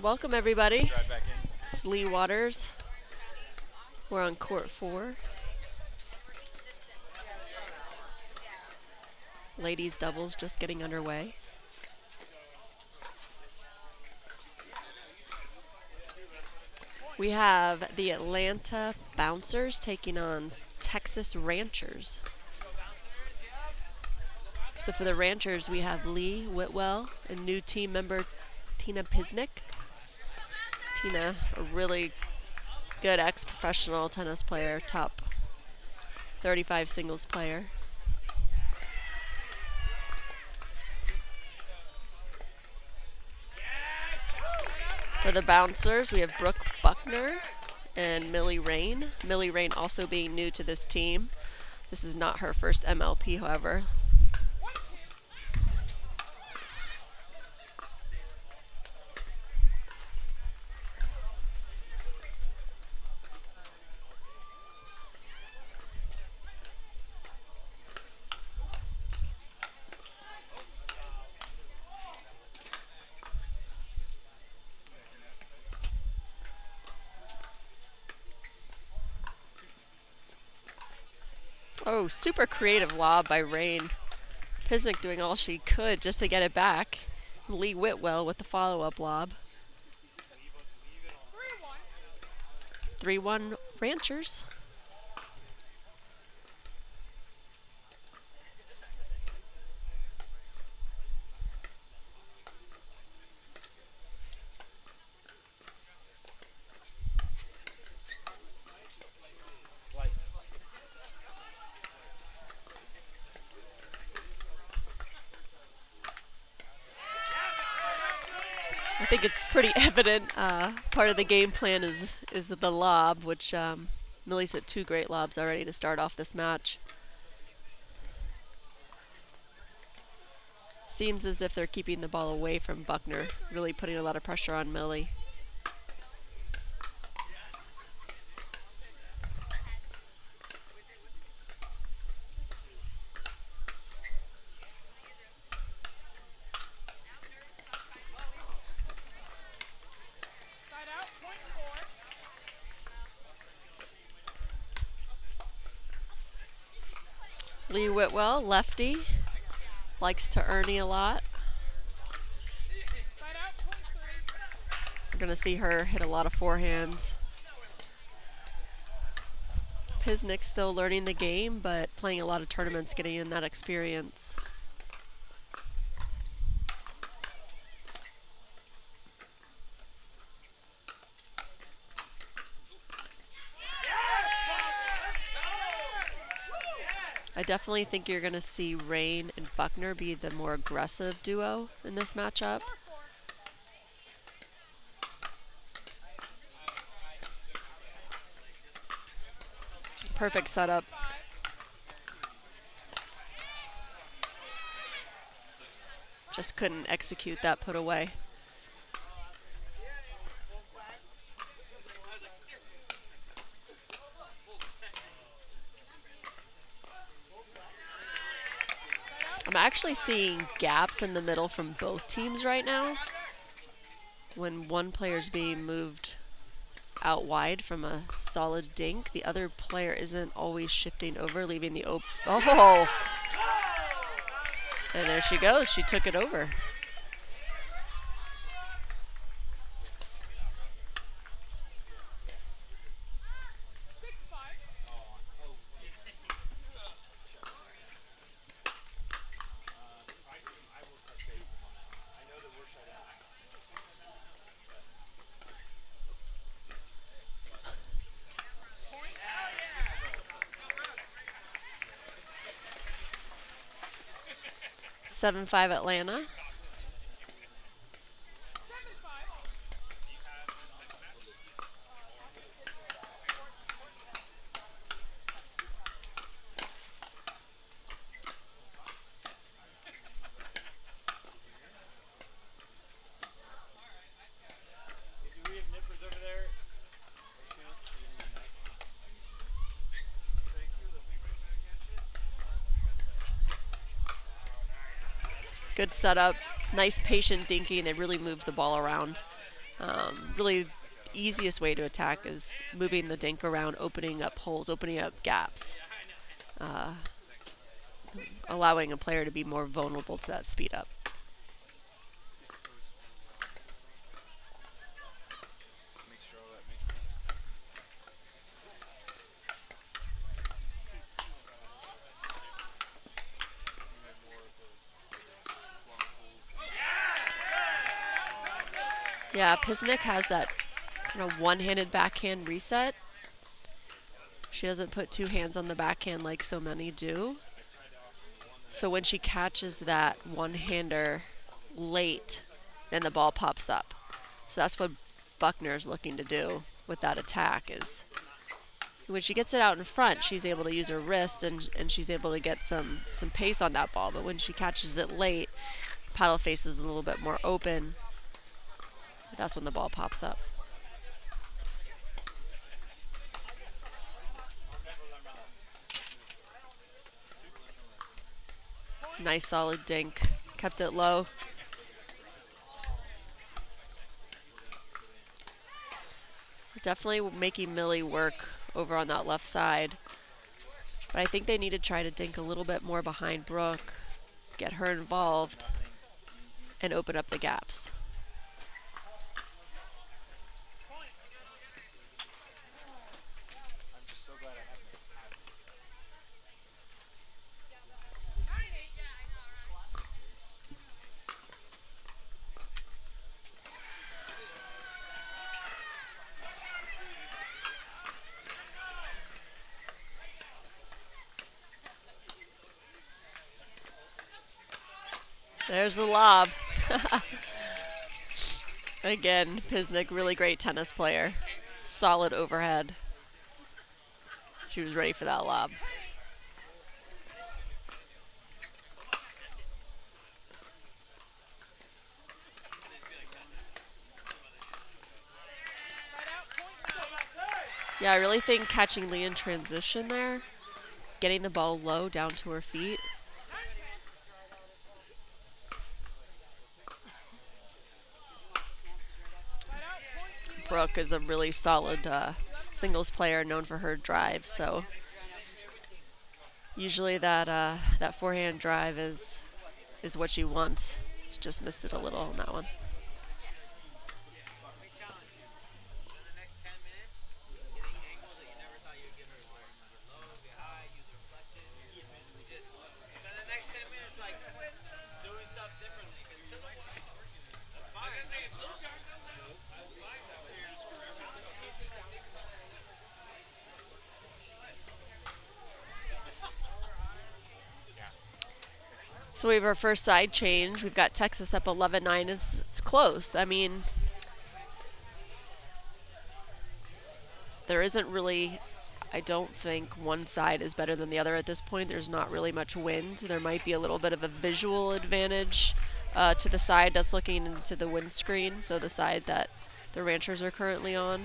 Welcome everybody. It's Lee Waters. We're on court 4. Ladies doubles just getting underway. We have the Atlanta Bouncers taking on Texas Ranchers. So for the Ranchers, we have Lee Whitwell and new team member Tina Pisnick. Tina, a really good ex-professional tennis player, top 35 singles player. For the Bouncers, we have Brooke Buckner and Millie Rain. Millie Rain also being new to this team. This is not her first MLP, however. Oh, super creative lob by Rain. Pisnick doing all she could just to get it back. Lee Whitwell with the follow-up lob. 3-1 Ranchers. I think it's pretty evident part of the game plan is the lob, which Millie's hit 2 great lobs already to start off this match. Seems as if they're keeping the ball away from Buckner, really putting a lot of pressure on Millie. Lee Whitwell, lefty, likes to Ernie a lot. We're going to see her hit a lot of forehands. Pisnick still learning the game, but playing a lot of tournaments, getting in that experience. I definitely think you're going to see Rain and Buckner be the more aggressive duo in this matchup. Perfect setup. Just couldn't execute that put away. I'm actually seeing gaps in the middle from both teams right now. When one player's being moved out wide from a solid dink, the other player isn't always shifting over, leaving the oh! And there she goes, she took it over. Seven 5 Atlanta. Good setup, nice patient dinking. They really moved the ball around. Really easiest way to attack is moving the dink around, opening up holes, opening up gaps, allowing a player to be more vulnerable to that speed up. Yeah, Pisnik has that kind of one-handed backhand reset. She doesn't put two hands on the backhand like so many do. So when she catches that one-hander late, then the ball pops up. So that's what Buckner's looking to do with that attack is when she gets it out in front, she's able to use her wrist and she's able to get some pace on that ball. But when she catches it late, paddle face is a little bit more open. That's when the ball pops up. Nice solid dink. Kept it low. Definitely making Millie work over on that left side. But I think they need to try to dink a little bit more behind Brooke, get her involved, and open up the gaps. There's the lob. Again, Pisnik, really great tennis player. Solid overhead. She was ready for that lob. Yeah, I really think catching Lee in transition there, getting the ball low down to her feet. Brooke is a really solid singles player, known for her drive. So usually that forehand drive is what she wants. She just missed it a little on that one. So we have our first side change. We've got Texas up 11-9. It's close. I mean, there isn't really, I don't think one side is better than the other at this point. There's not really much wind. There might be a little bit of a visual advantage to the side that's looking into the windscreen, so the side that the Ranchers are currently on.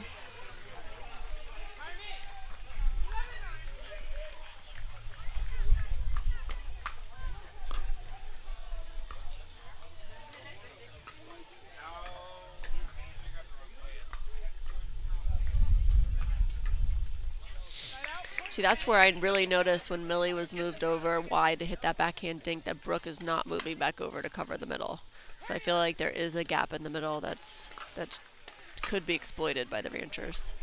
See, that's where I really noticed when Millie was moved over wide to hit that backhand dink that Brooke is not moving back over to cover the middle. So I feel like there is a gap in the middle that could be exploited by the Ranchers.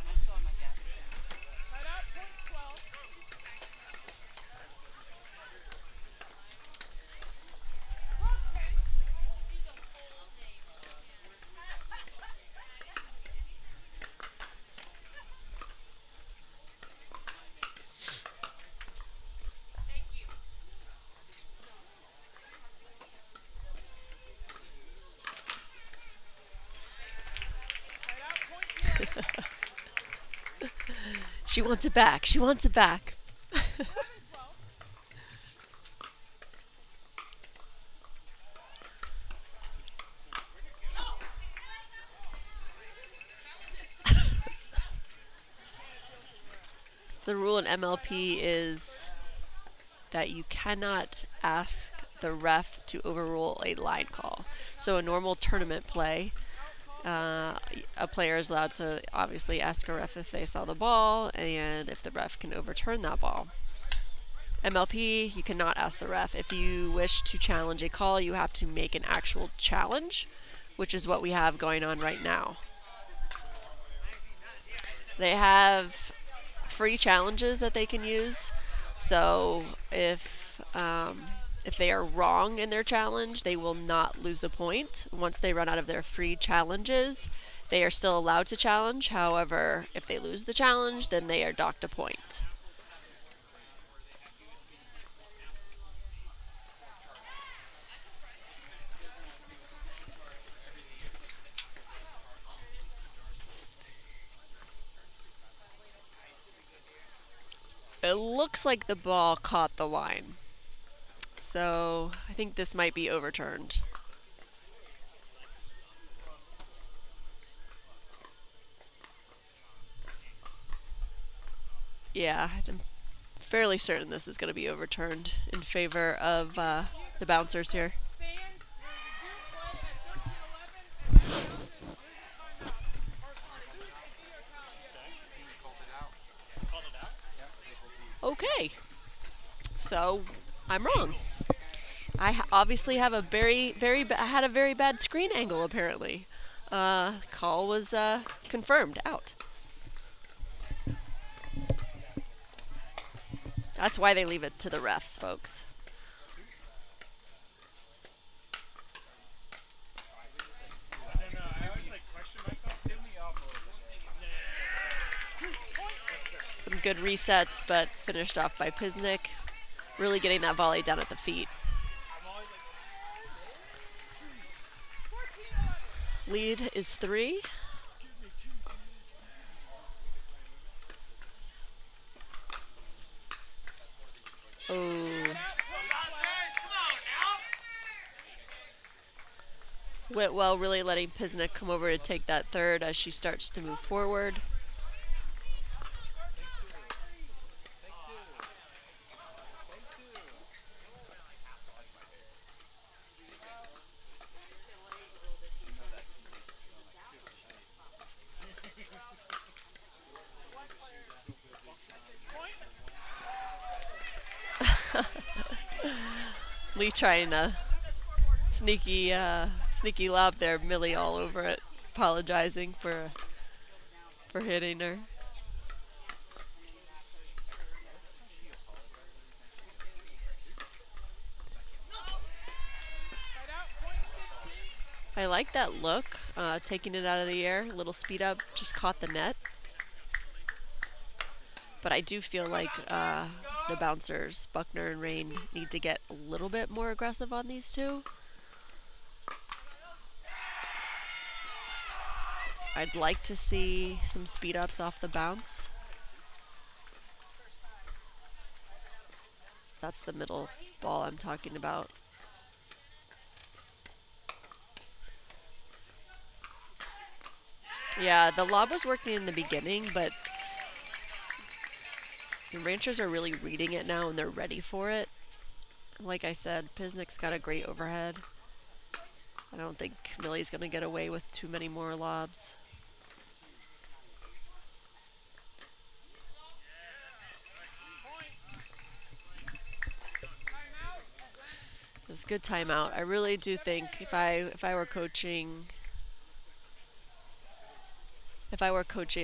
She wants it back. She wants it back. So the rule in MLP is that you cannot ask the ref to overrule a line call. So a normal tournament play, a player is allowed to obviously ask a ref if they saw the ball and if the ref can overturn that ball. MLP, you cannot ask the ref. If you wish to challenge a call, you have to make an actual challenge, which is what we have going on right now. They have free challenges that they can use. So if they are wrong in their challenge, they will not lose a point. Once they run out of their free challenges, they are still allowed to challenge. However, if they lose the challenge, then they are docked a point. It looks like the ball caught the line. So I think this might be overturned. Yeah, I'm fairly certain this is going to be overturned in favor of the bouncers here. Okay, so I'm wrong. I obviously have a I had a very bad screen angle apparently. Call was confirmed out. That's why they leave it to the refs, folks. Some good resets, but finished off by Pisnik. Really getting that volley down at the feet. Lead is 3. Oh. Whitwell really letting Pisnik come over to take that third as she starts to move forward. Lee trying to sneaky lob there. Millie all over it, apologizing for hitting her. I like that look, taking it out of the air, a little speed up, just caught the net. But I do feel like the bouncers, Buckner and Rain, need to get a little bit more aggressive on these two. I'd like to see some speed ups off the bounce. That's the middle ball I'm talking about. Yeah, the lob was working in the beginning, but the Ranchers are really reading it now and they're ready for it. Like I said, Pisnik's got a great overhead. I don't think Millie's going to get away with too many more lobs. It's a good timeout. I really do think if I were coaching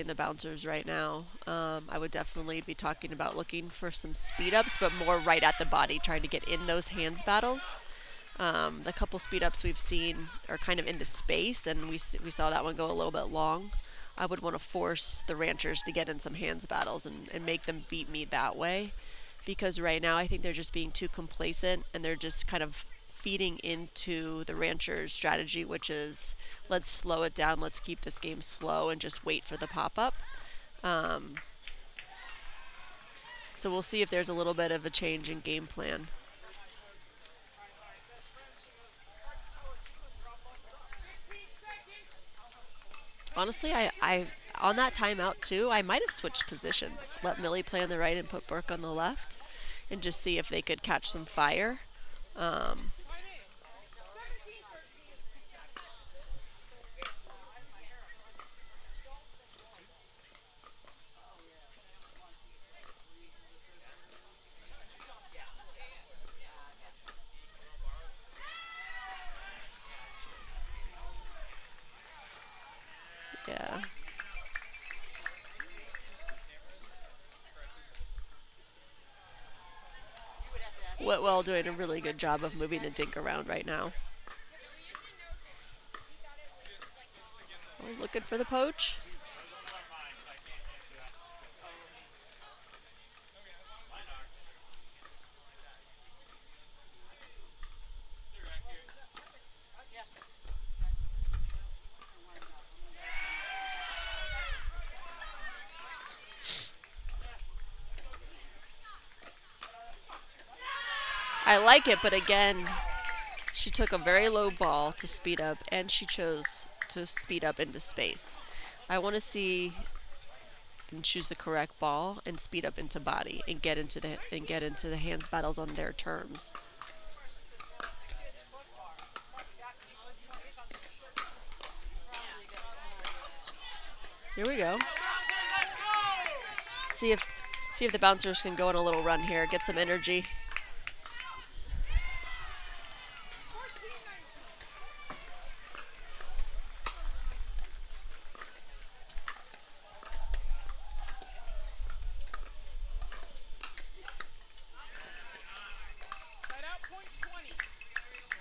the bouncers right now, I would definitely be talking about looking for some speed ups, but more right at the body, trying to get in those hands battles. The couple speed ups we've seen are kind of into space, and we saw that one go a little bit long. I would want to force the Ranchers to get in some hands battles and make them beat me that way, because right now I think they're just being too complacent and they're just kind of feeding into the Ranchers' strategy, which is let's slow it down, let's keep this game slow and just wait for the pop-up. So we'll see if there's a little bit of a change in game plan. Honestly, I on that timeout too, I might have switched positions. Let Millie play on the right and put Burke on the left and just see if they could catch some fire. Whitwell doing a really good job of moving the dink around right now. Oh, looking for the poach. I like it, but again, she took a very low ball to speed up, and she chose to speed up into space. I want to see them choose the correct ball and speed up into body and get into the hands battles on their terms. Here we go. See if the bouncers can go on a little run here, get some energy.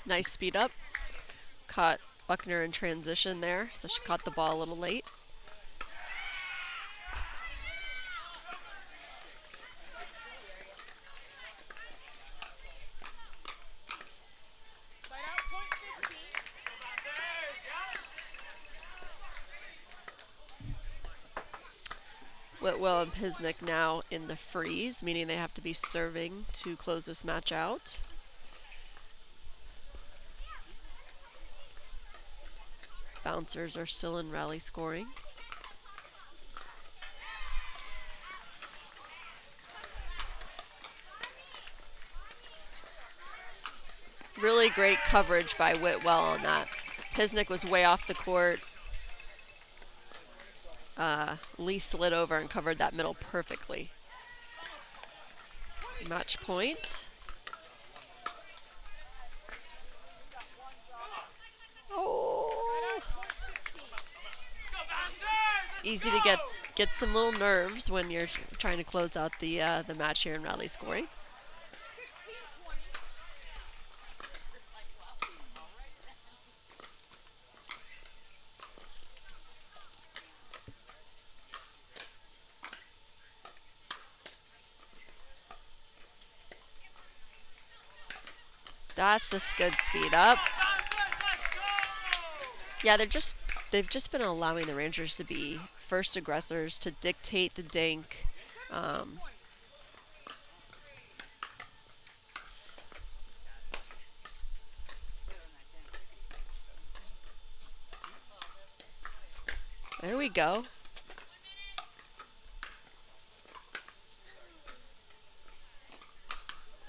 Nice speed up. Caught Buckner in transition there, so she caught the ball a little late. Whitwell and Pisnick now in the freeze, meaning they have to be serving to close this match out. Bouncers are still in rally scoring. Really great coverage by Whitwell on that. Pisnick was way off the court. Lee slid over and covered that middle perfectly. Match point. Oh. Easy to get some little nerves when you're trying to close out the match here in rally scoring. That's this good speed up. Yeah, they've just been allowing the Rangers to be first aggressors, to dictate the dink. There we go.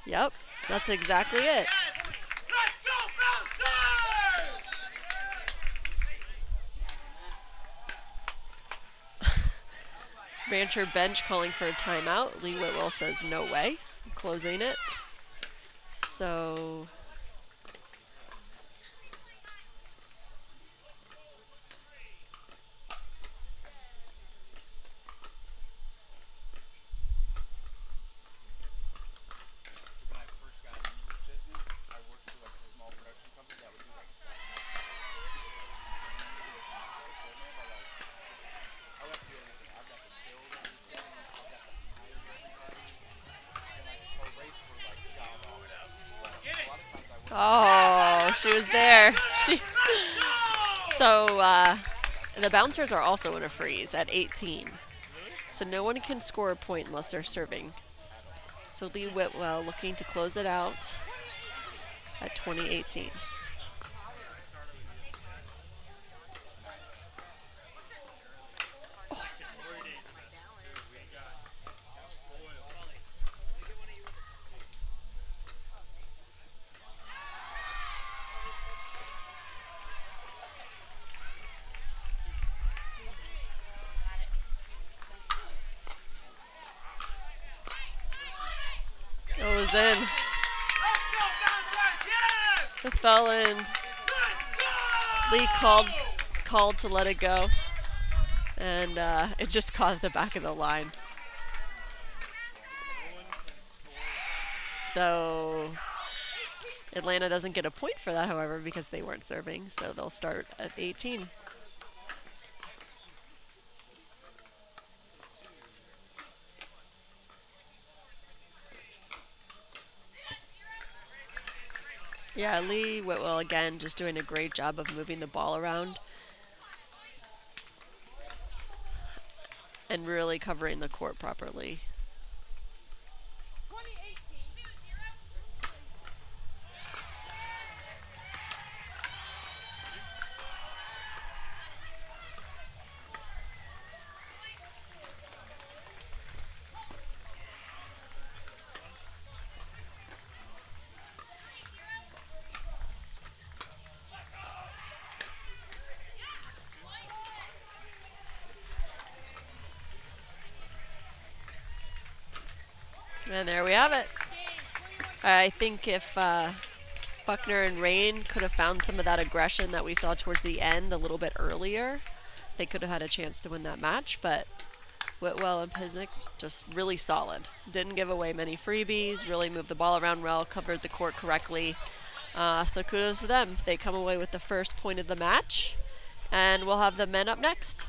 Yep, that's exactly it. Rancher bench calling for a timeout. Lee Whitwell says no way. I'm closing it. So oh, she was there. So the bouncers are also in a freeze at 18. So no one can score a point unless they're serving. So Lee Whitwell looking to close it out at 2018. Goes in. It fell in. Lee called to let it go, and it just caught the back of the line. So Atlanta doesn't get a point for that, however, because they weren't serving. So they'll start at 18. Yeah, Lee Whitwell, again, just doing a great job of moving the ball around and really covering the court properly. And there we have it. I think if Buckner and Rain could have found some of that aggression that we saw towards the end a little bit earlier, they could have had a chance to win that match, but Whitwell and Pisnick just really solid. Didn't give away many freebies, really moved the ball around well, covered the court correctly. So kudos to them. They come away with the first point of the match, and we'll have the men up next.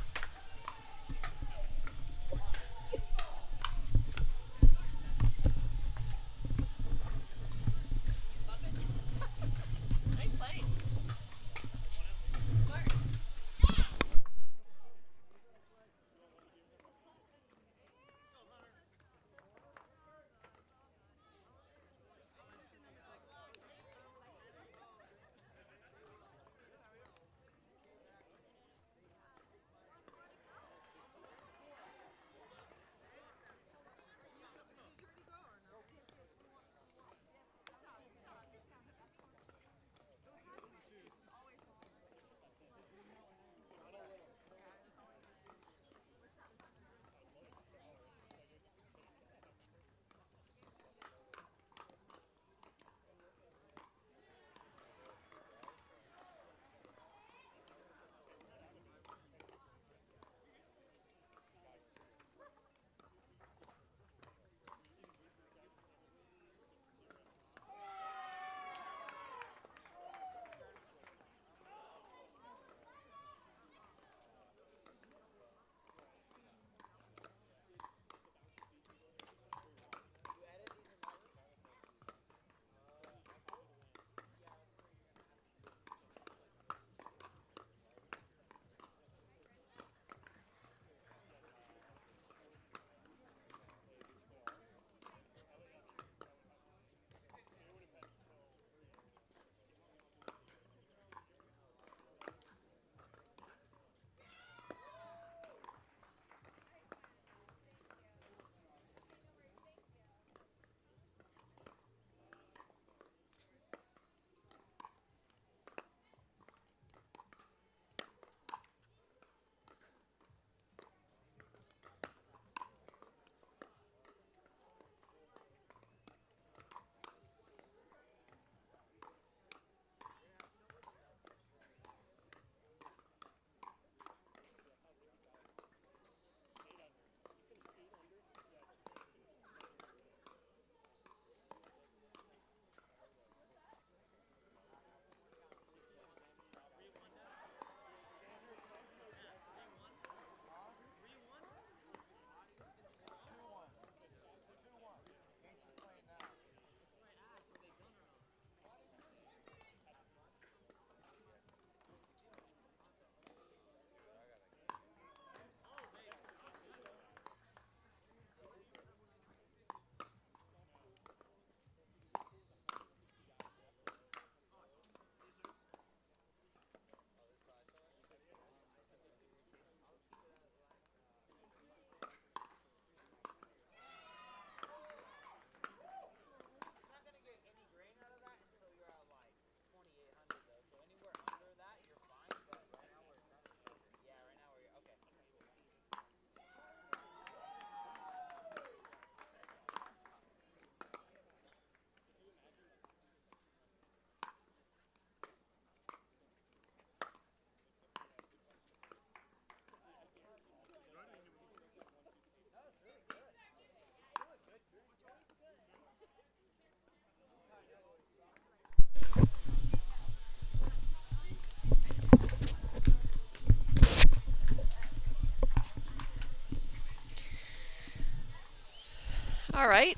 All right,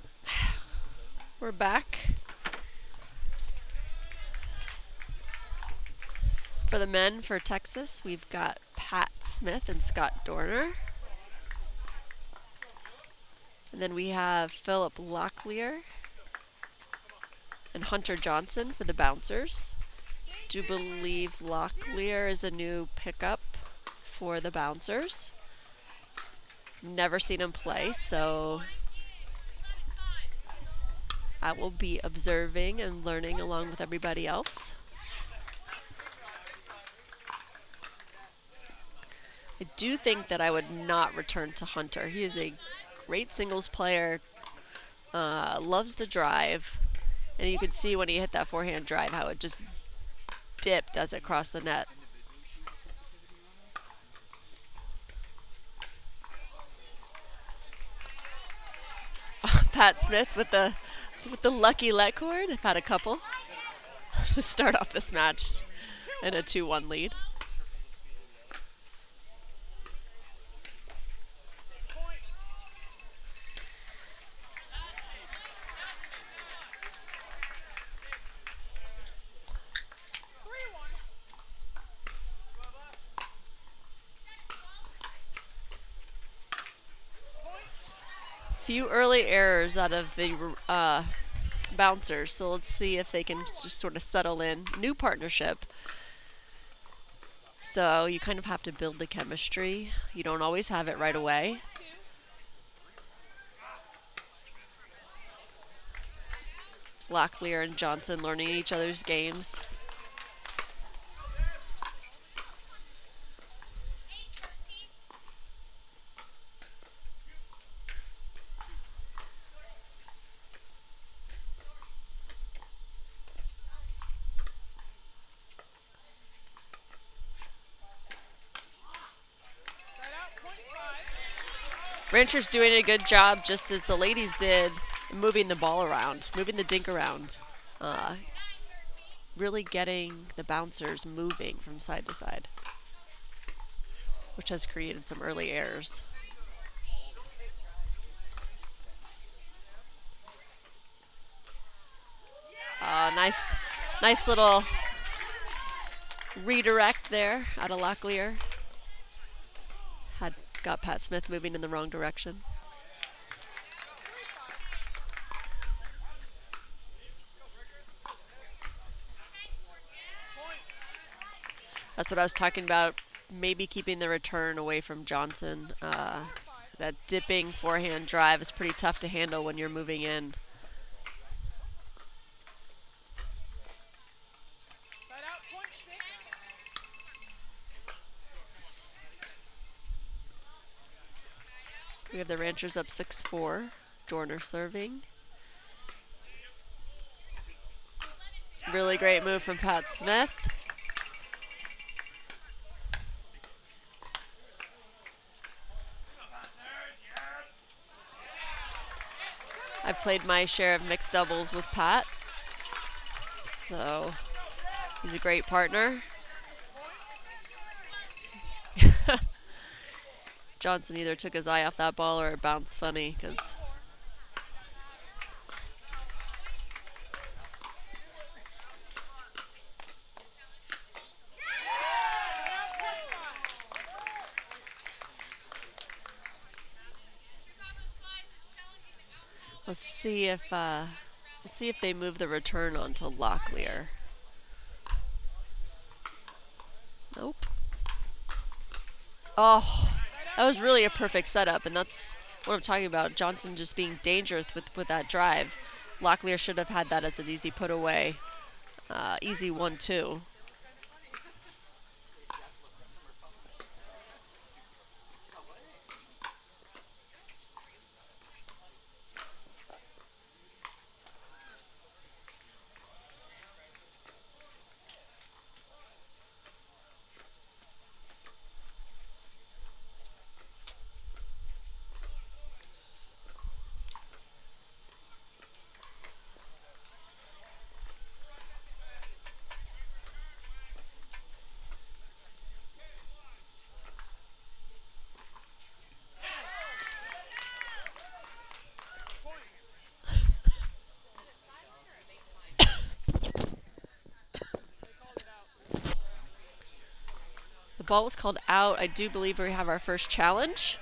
we're back. For the men for Texas, we've got Pat Smith and Scott Dorner. And then we have Philip Locklear and Hunter Johnson for the bouncers. Do believe Locklear is a new pickup for the bouncers. Never seen him play, so I will be observing and learning along with everybody else. I do think that I would not return to Hunter. He is a great singles player, loves the drive, and you could see when he hit that forehand drive how it just dipped as it crossed the net. Pat Smith with the lucky let cord. I've had a couple to start off this match in a 2-1 lead. Few early errors out of the bouncers, so let's see if they can just sort of settle in. New partnership, so you kind of have to build the chemistry. You don't always have it right away. Locklear and Johnson learning each other's games. Rancher's doing a good job, just as the ladies did, moving the ball around, moving the dink around. Really getting the bouncers moving from side to side, which has created some early errors. Nice little redirect there out of Locklear. Got Pat Smith moving in the wrong direction. That's what I was talking about, maybe keeping the return away from Johnson. That dipping forehand drive is pretty tough to handle when you're moving in. We have the Ranchers up 6-4. Dorner serving. Really great move from Pat Smith. I've played my share of mixed doubles with Pat, so he's a great partner. Johnson either took his eye off that ball or it bounced funny, because let's see if they move the return onto Locklear. Nope. Oh, that was really a perfect setup, and that's what I'm talking about. Johnson just being dangerous with that drive. Locklear should have had that as an easy put away. Easy 1-2. ball was called out. I do believe we have our first challenge.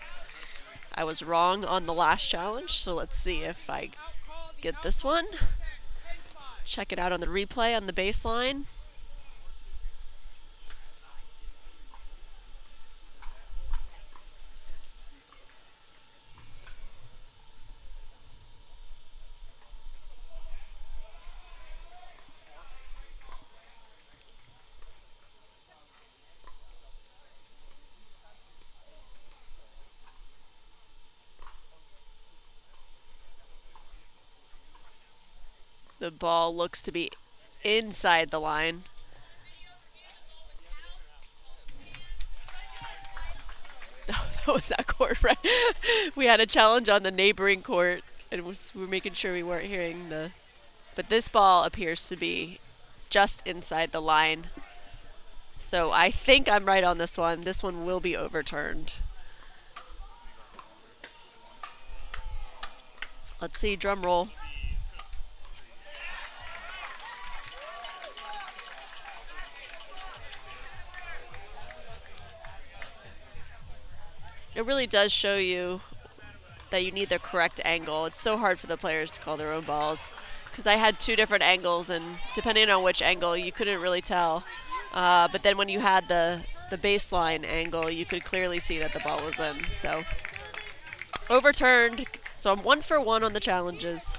I was wrong on the last challenge, so let's see if I get this one. Check it out on the replay on the baseline. The ball looks to be inside the line. Oh, that was that court, right? We had a challenge on the neighboring court, and we were making sure we weren't hearing the... But this ball appears to be just inside the line. So I think I'm right on this one. This one will be overturned. Let's see, drum roll. It really does show you that you need the correct angle. It's so hard for the players to call their own balls because I had 2 different angles, and depending on which angle, you couldn't really tell. But then when you had the baseline angle, you could clearly see that the ball was in. So overturned. So I'm 1 for 1 on the challenges.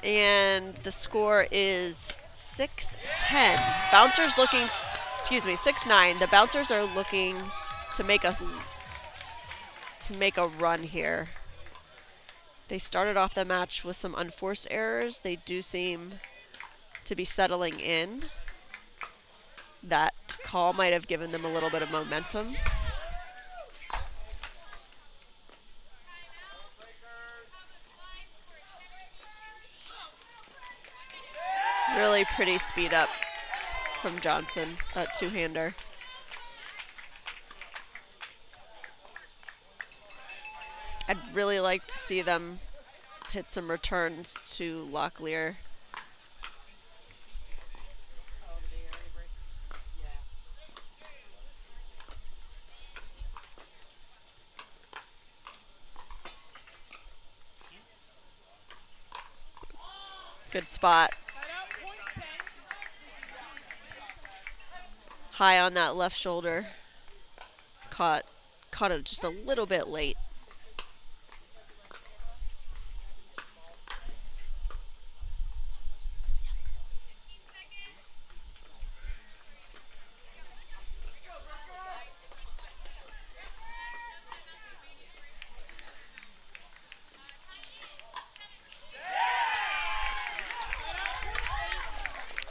And the score is 6-10. Bouncers looking, 6-9. The bouncers are looking to make a run here. They started off the match with some unforced errors. They do seem to be settling in. That call might have given them a little bit of momentum. Really pretty speed up from Johnson, that 2-hander. I'd really like to see them hit some returns to Locklear. Good spot. High on that left shoulder. Caught it just a little bit late.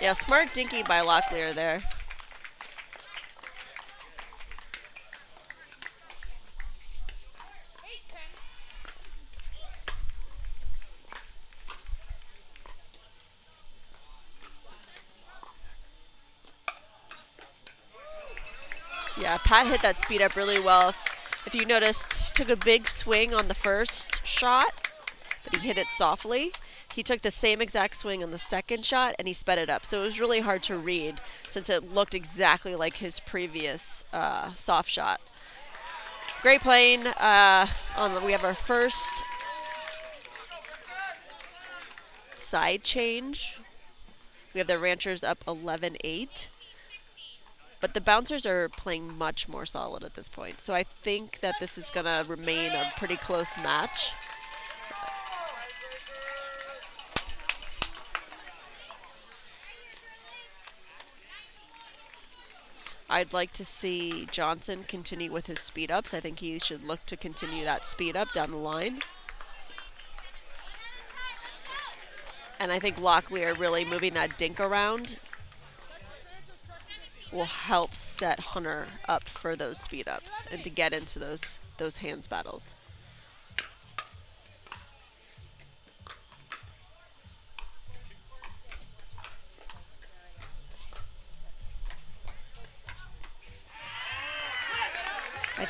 Yeah, smart dinky by Locklear there. Yeah, Pat hit that speed up really well. If you noticed, took a big swing on the first shot, but he hit it softly. He took the same exact swing on the second shot, and he sped it up. So it was really hard to read since it looked exactly like his previous soft shot. Great playing. We have our first side change. We have the Ranchers up 11-8. But the Bouncers are playing much more solid at this point. So I think that this is going to remain a pretty close match. I'd like to see Johnson continue with his speed ups. I think he should look to continue that speed up down the line. And I think Locklear really moving that dink around will help set Hunter up for those speed ups and to get into those hands battles. I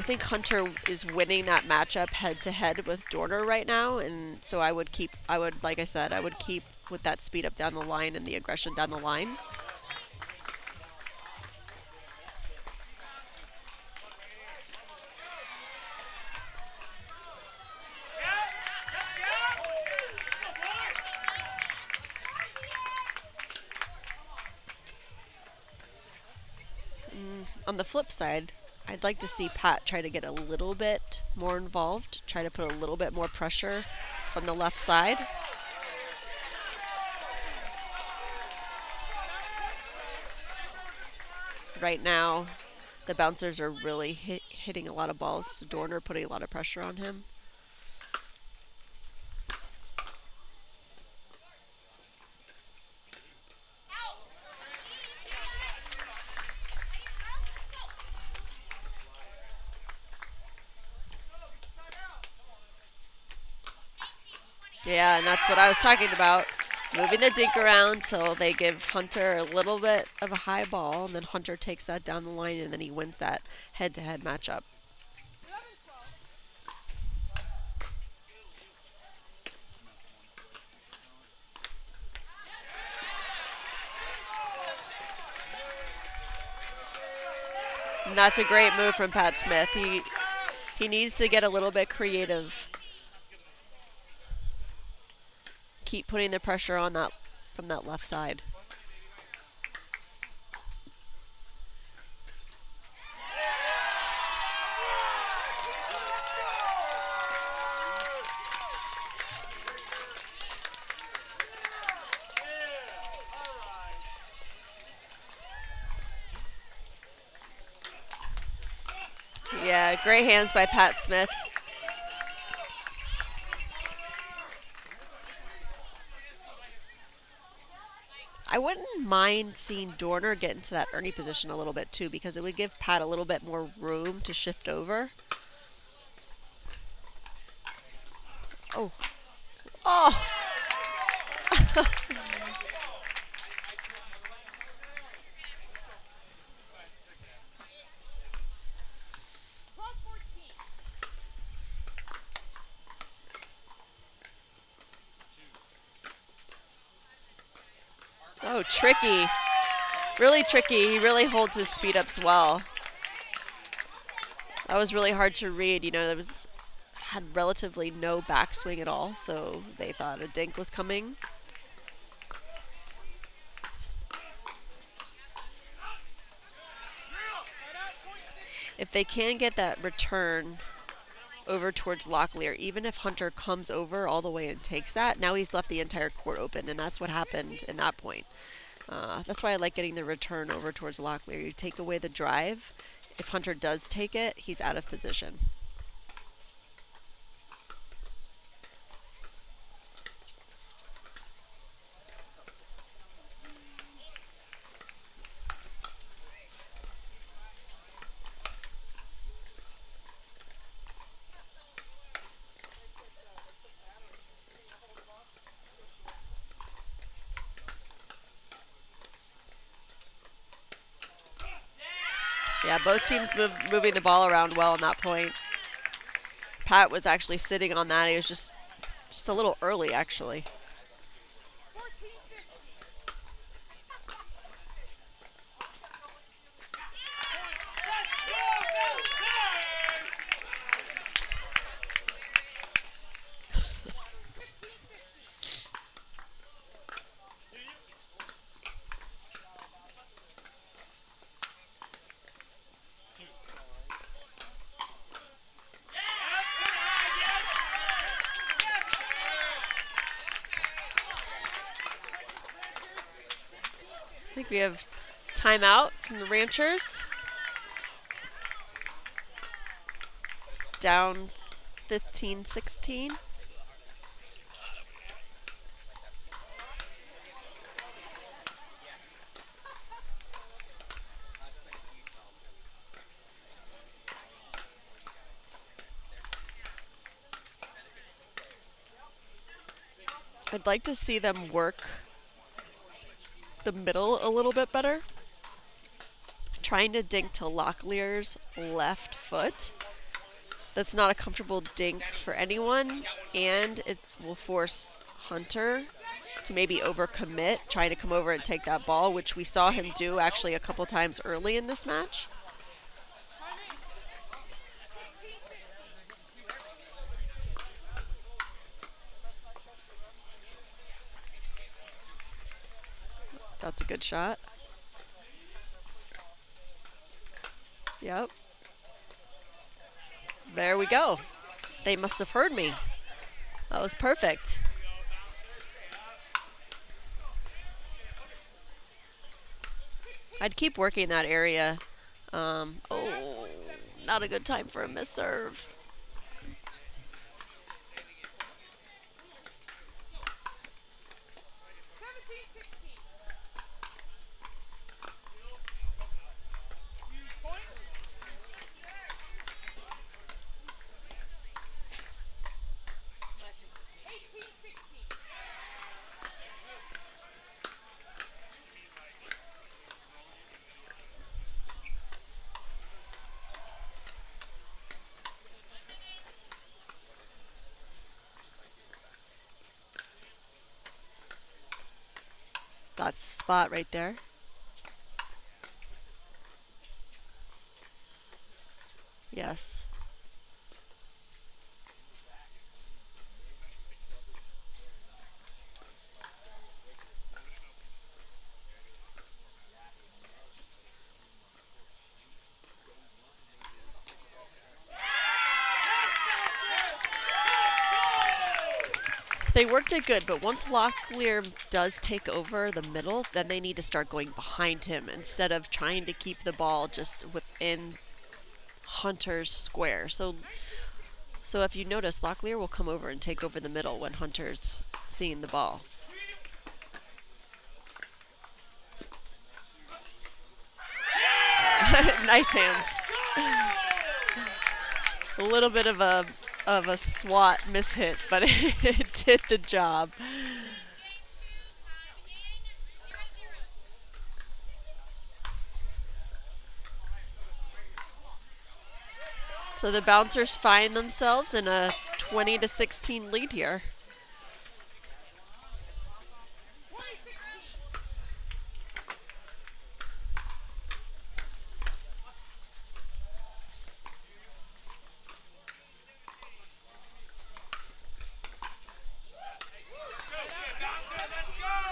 think Hunter is winning that matchup head to head with Dorner right now, and so like I said, I would keep with that speed up down the line and the aggression down the line. On the flip side, I'd like to see Pat try to get a little bit more involved, try to put a little bit more pressure from the left side. Right now, the bouncers are really hitting a lot of balls, so Dorner putting a lot of pressure on him. Yeah, and that's what I was talking about. Moving the dink around till they give Hunter a little bit of a high ball, and then Hunter takes that down the line, and then he wins that head-to-head matchup. And that's a great move from Pat Smith. He needs to get a little bit creative. Keep putting the pressure on that from that left side. Yeah, great hands by Pat Smith. I wouldn't mind seeing Dorner get into that Ernie position a little bit too, because it would give Pat a little bit more room to shift over. Oh. Oh! Oh, tricky. Really tricky. He really holds his speed ups well. That was really hard to read. You know, had relatively no backswing at all, so they thought a dink was coming. If they can get that return over towards Locklear, even if Hunter comes over all the way and takes that, now he's left the entire court open, and that's what happened in that point. That's why I like getting the return over towards Locklear. You take away the drive. If Hunter does take it, he's out of position. Yeah, both teams moving the ball around well on that point. Pat was actually sitting on that. He was just a little early, actually. I think we have timeout from the Ranchers. Down 15-16. I'd like to see them work the middle a little bit better. Trying to dink to Locklear's left foot. That's not a comfortable dink for anyone, and it will force Hunter to maybe overcommit, trying to come over and take that ball, which we saw him do actually a couple times early in this match. That's a good shot. Yep. There we go. They must have heard me. That was perfect. I'd keep working that area. Oh, not a good time for a miss serve. That's the spot right there. Yes. They worked it good, but once Locklear does take over the middle, then they need to start going behind him instead of trying to keep the ball just within Hunter's square. So if you notice, Locklear will come over and take over the middle when Hunter's seeing the ball. Nice hands. A little bit of a swat mishit, but it did the job. So the Bouncers find themselves in a 20-16 lead here.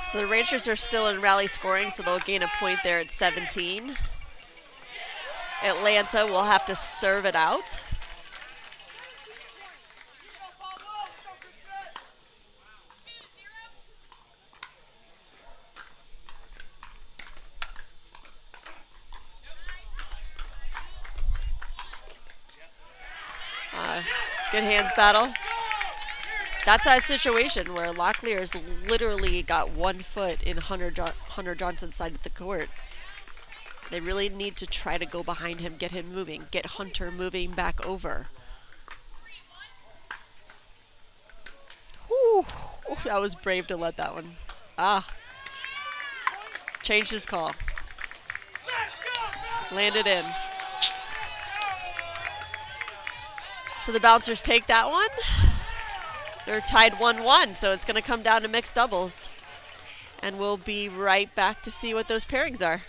So the Rangers are still in rally scoring, so they'll gain a point there at 17. Atlanta will have to serve it out. Good hands battle. That's that situation where Locklear's literally got 1 foot in Hunter Johnson's side of the court. They really need to try to go behind him, get him moving, get Hunter moving back over. Whew. That was brave to let that one. Changed his call. Landed in. So the Bouncers take that one. They're tied 1-1, so it's going to come down to mixed doubles. And we'll be right back to see what those pairings are.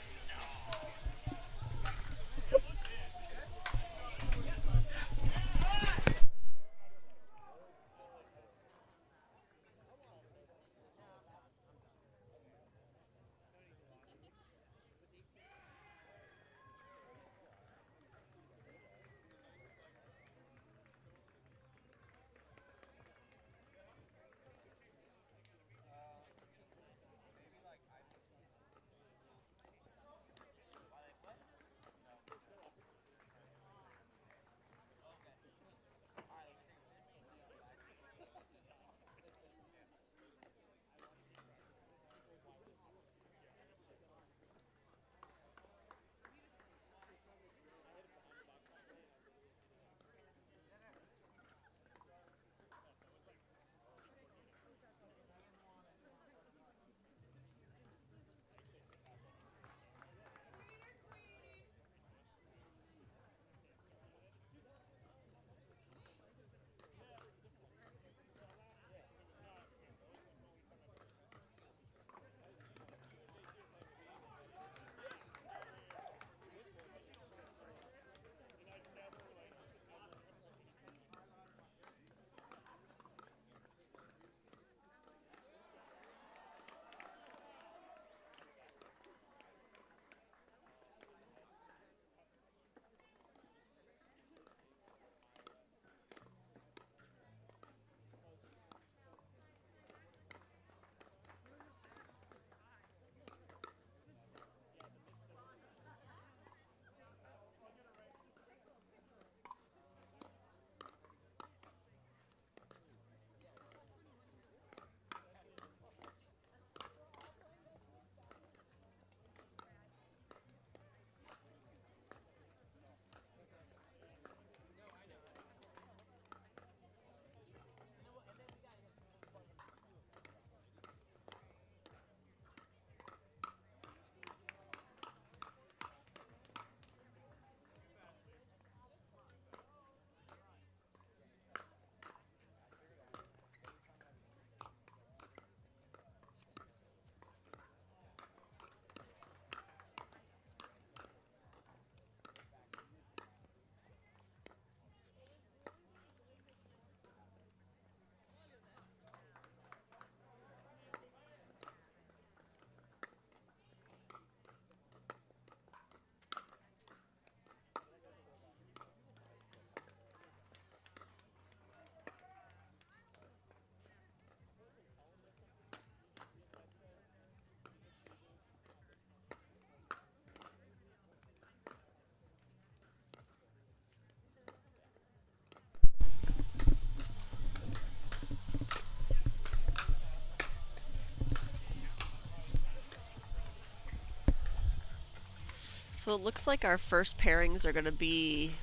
So it looks like our first pairings are going to be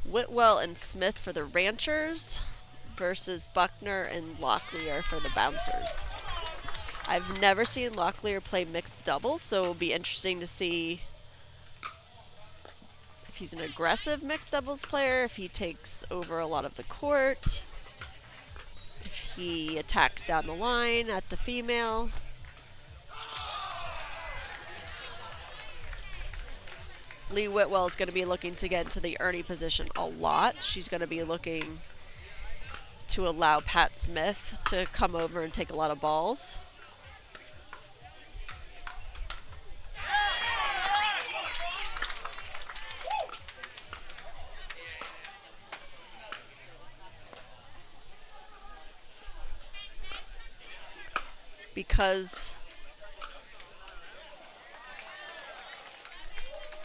Whitwell and Smith for the Ranchers versus Buckner and Locklear for the Bouncers. I've never seen Locklear play mixed doubles, so it'll be interesting to see if he's an aggressive mixed doubles player, if he takes over a lot of the court, if he attacks down the line at the female. Lee Whitwell is going to be looking to get into the Ernie position a lot. She's going to be looking to allow Pat Smith to come over and take a lot of balls. Because,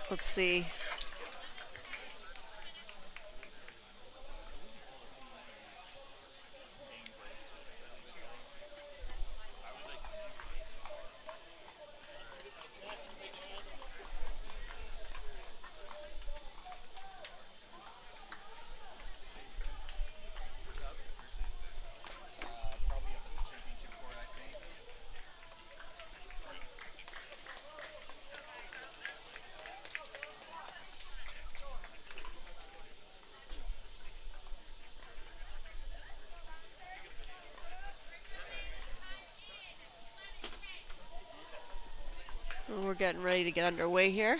let's see. We're getting ready to get underway here.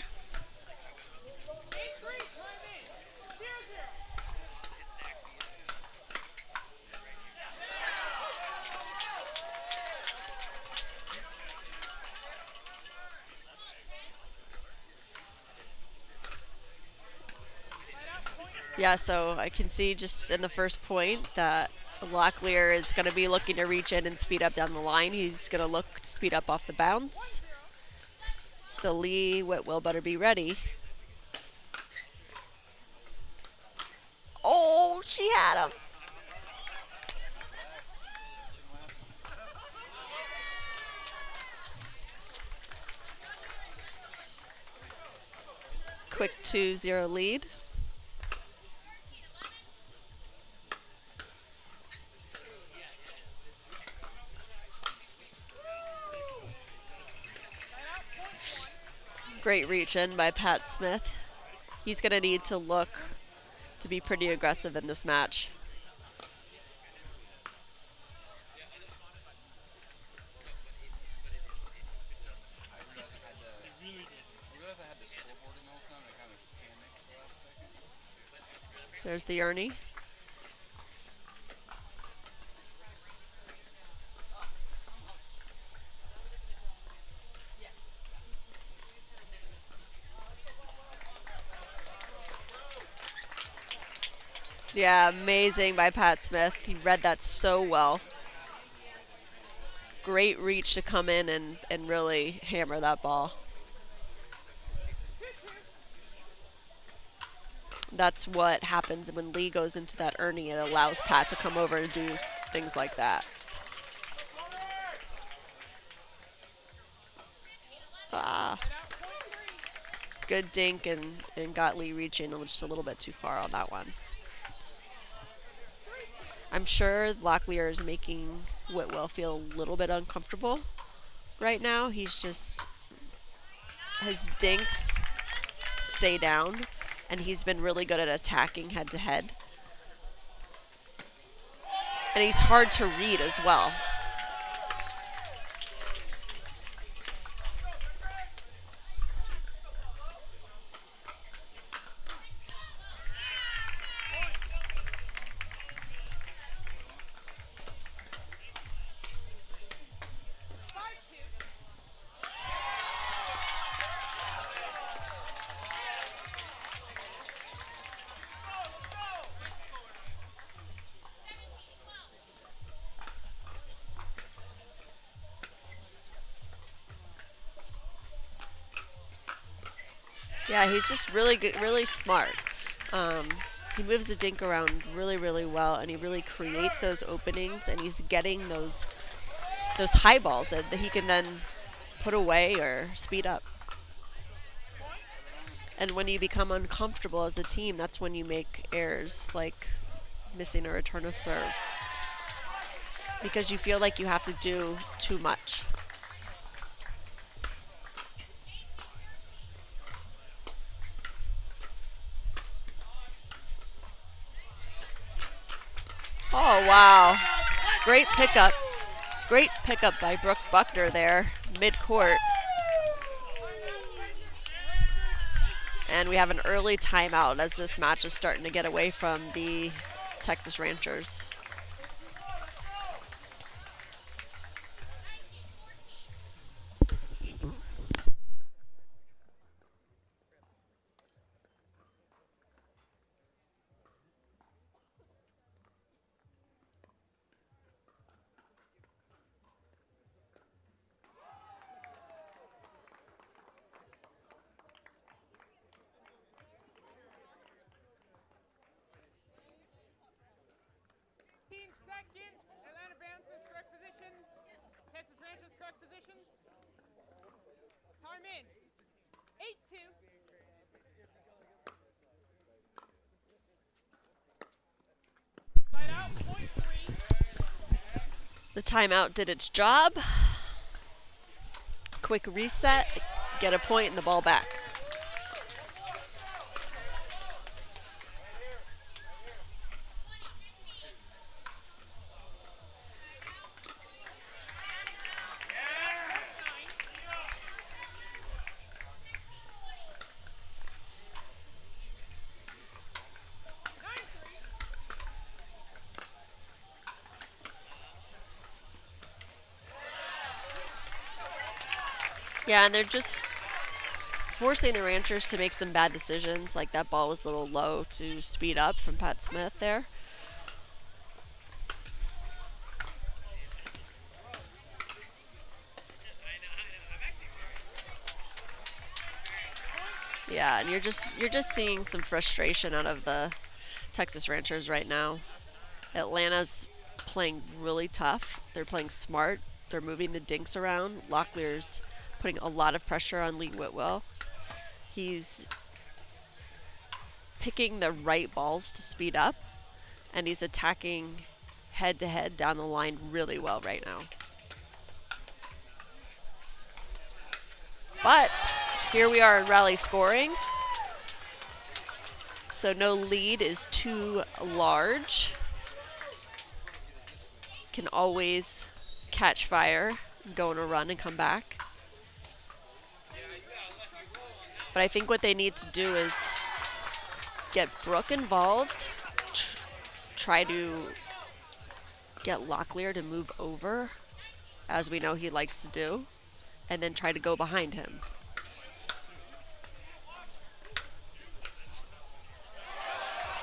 Yeah, so I can see just in the first point that Locklear is going to be looking to reach in and speed up down the line. He's going to look to speed up off the bounce. So Lee Whitwell better be ready. Oh, she had him. Quick 2-0 lead. Great reach in by Pat Smith. He's going to need to look to be pretty aggressive in this match. There's the Ernie. Yeah, amazing by Pat Smith. He read that so well. Great reach to come in and really hammer that ball. That's what happens when Lee goes into that Ernie. It allows Pat to come over and do things like that. Good dink and got Lee reaching just a little bit too far on that one. I'm sure Locklear is making Whitwell feel a little bit uncomfortable right now. He's just, his dinks stay down, and he's been really good at attacking head to head. And he's hard to read as well. Yeah, he's just really good, really smart. He moves the dink around really, really well, and he really creates those openings, and he's getting those high balls that he can then put away or speed up. And when you become uncomfortable as a team, that's when you make errors like missing a return of serve. Because you feel like you have to do too much. Oh, wow. Great pickup. Great pickup by Brooke Buckner there, mid-court. And we have an early timeout as this match is starting to get away from the Texas Rangers. The timeout did its job. Quick reset, get a point and the ball back. Yeah, and they're just forcing the Ranchers to make some bad decisions. Like that ball was a little low to speed up from Pat Smith there. Yeah, and you're just seeing some frustration out of the Texas Ranchers right now. Atlanta's playing really tough. They're playing smart. They're moving the dinks around. Locklear's putting a lot of pressure on Lee Whitwell. He's picking the right balls to speed up, and he's attacking head-to-head down the line really well right now. But here we are in rally scoring. So no lead is too large. Can always catch fire, go on a run and come back. But I think what they need to do is get Brooke involved, try to get Locklear to move over, as we know he likes to do, and then try to go behind him.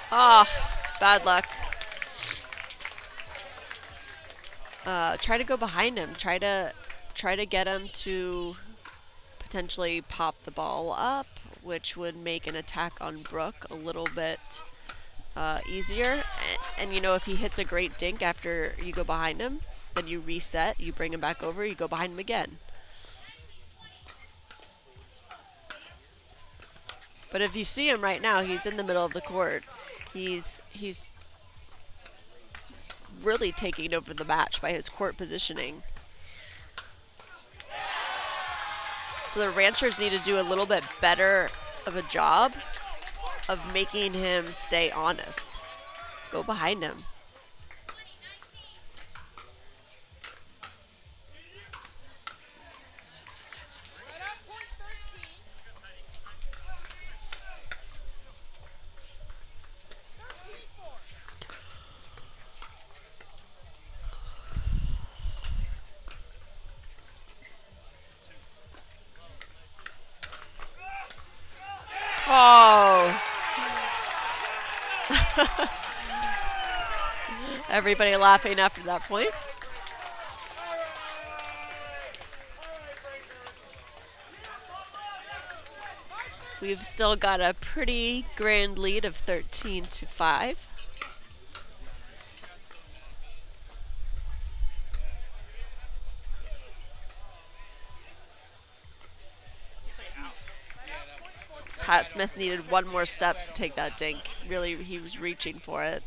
Ah, bad luck. Try to go behind him. Try to get him to potentially pop the ball up, which would make an attack on Brooke a little bit easier. And you know, if he hits a great dink after you go behind him, then you reset, you bring him back over, you go behind him again. But if you see him right now, he's in the middle of the court. He's really taking over the match by his court positioning. So the Ranchers need to do a little bit better of a job of making him stay honest. Go behind him. Oh. Everybody laughing after that point. We've still got a pretty grand lead of 13-5. Pat Smith needed one more step to take that dink. Really, he was reaching for it.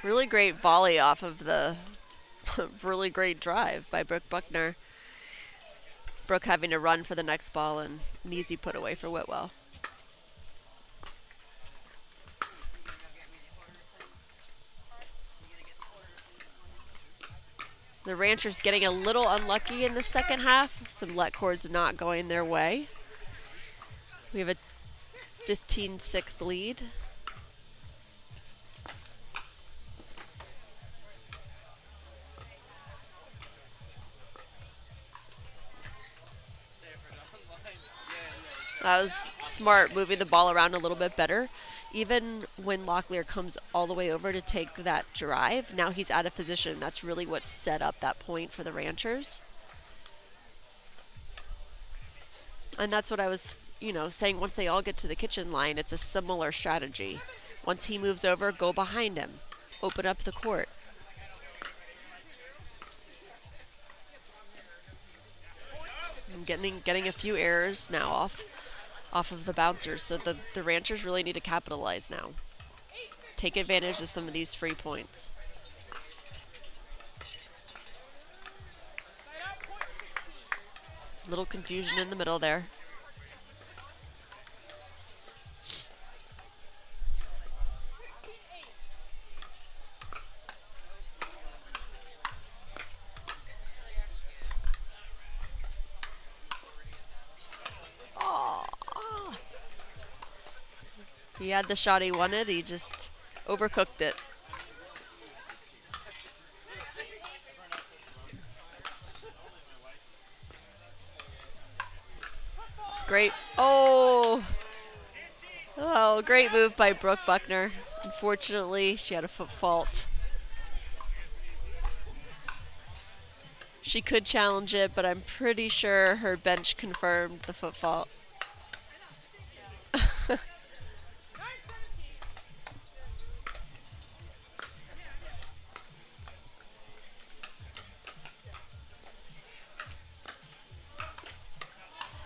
Really great volley off of the really great drive by Brooke Buckner. Brooke having to run for the next ball and an easy put away for Whitwell. The Ranchers getting a little unlucky in the second half. Some let cords not going their way. We have a 15-6 lead. That was smart, moving the ball around a little bit better. Even when Locklear comes all the way over to take that drive, now he's out of position. That's really what set up that point for the Ranchers. And that's what I was, saying. Once they all get to the kitchen line, it's a similar strategy. Once he moves over, go behind him. Open up the court. I'm getting a few errors now off of the bouncers, so the Ranchers really need to capitalize now. Take advantage of some of these free points. Little confusion in the middle there. He had the shot he wanted, he just overcooked it. Great. Oh, great move by Brooke Buckner. Unfortunately, she had a foot fault. She could challenge it, but I'm pretty sure her bench confirmed the foot fault.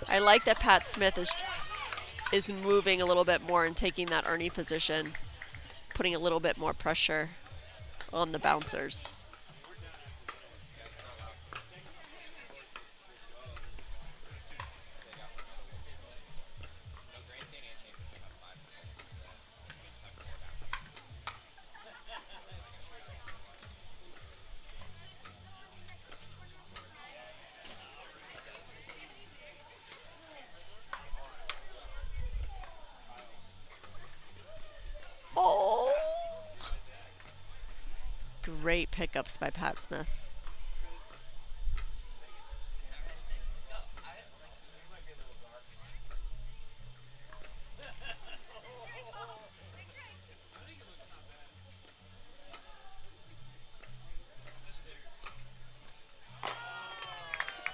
I like that Pat Smith is moving a little bit more and taking that Ernie position, putting a little bit more pressure on the bouncers. Great pickups by Pat Smith.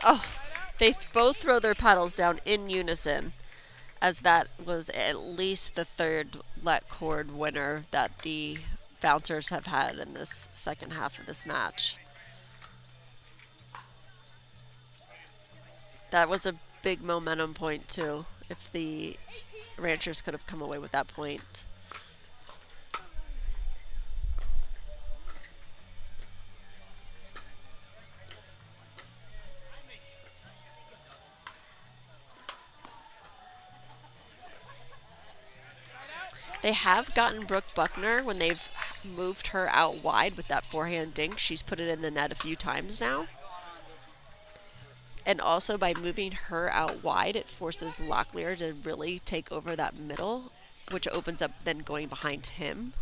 Oh, they both throw their paddles down in unison, as that was at least the third let cord winner that the bouncers have had in this second half of this match. That was a big momentum point too, if the Ranchers could have come away with that point. They have gotten Brooke Buckner when they've moved her out wide with that forehand dink. She's put it in the net a few times now. And also by moving her out wide, it forces Locklear to really take over that middle, which opens up then going behind him.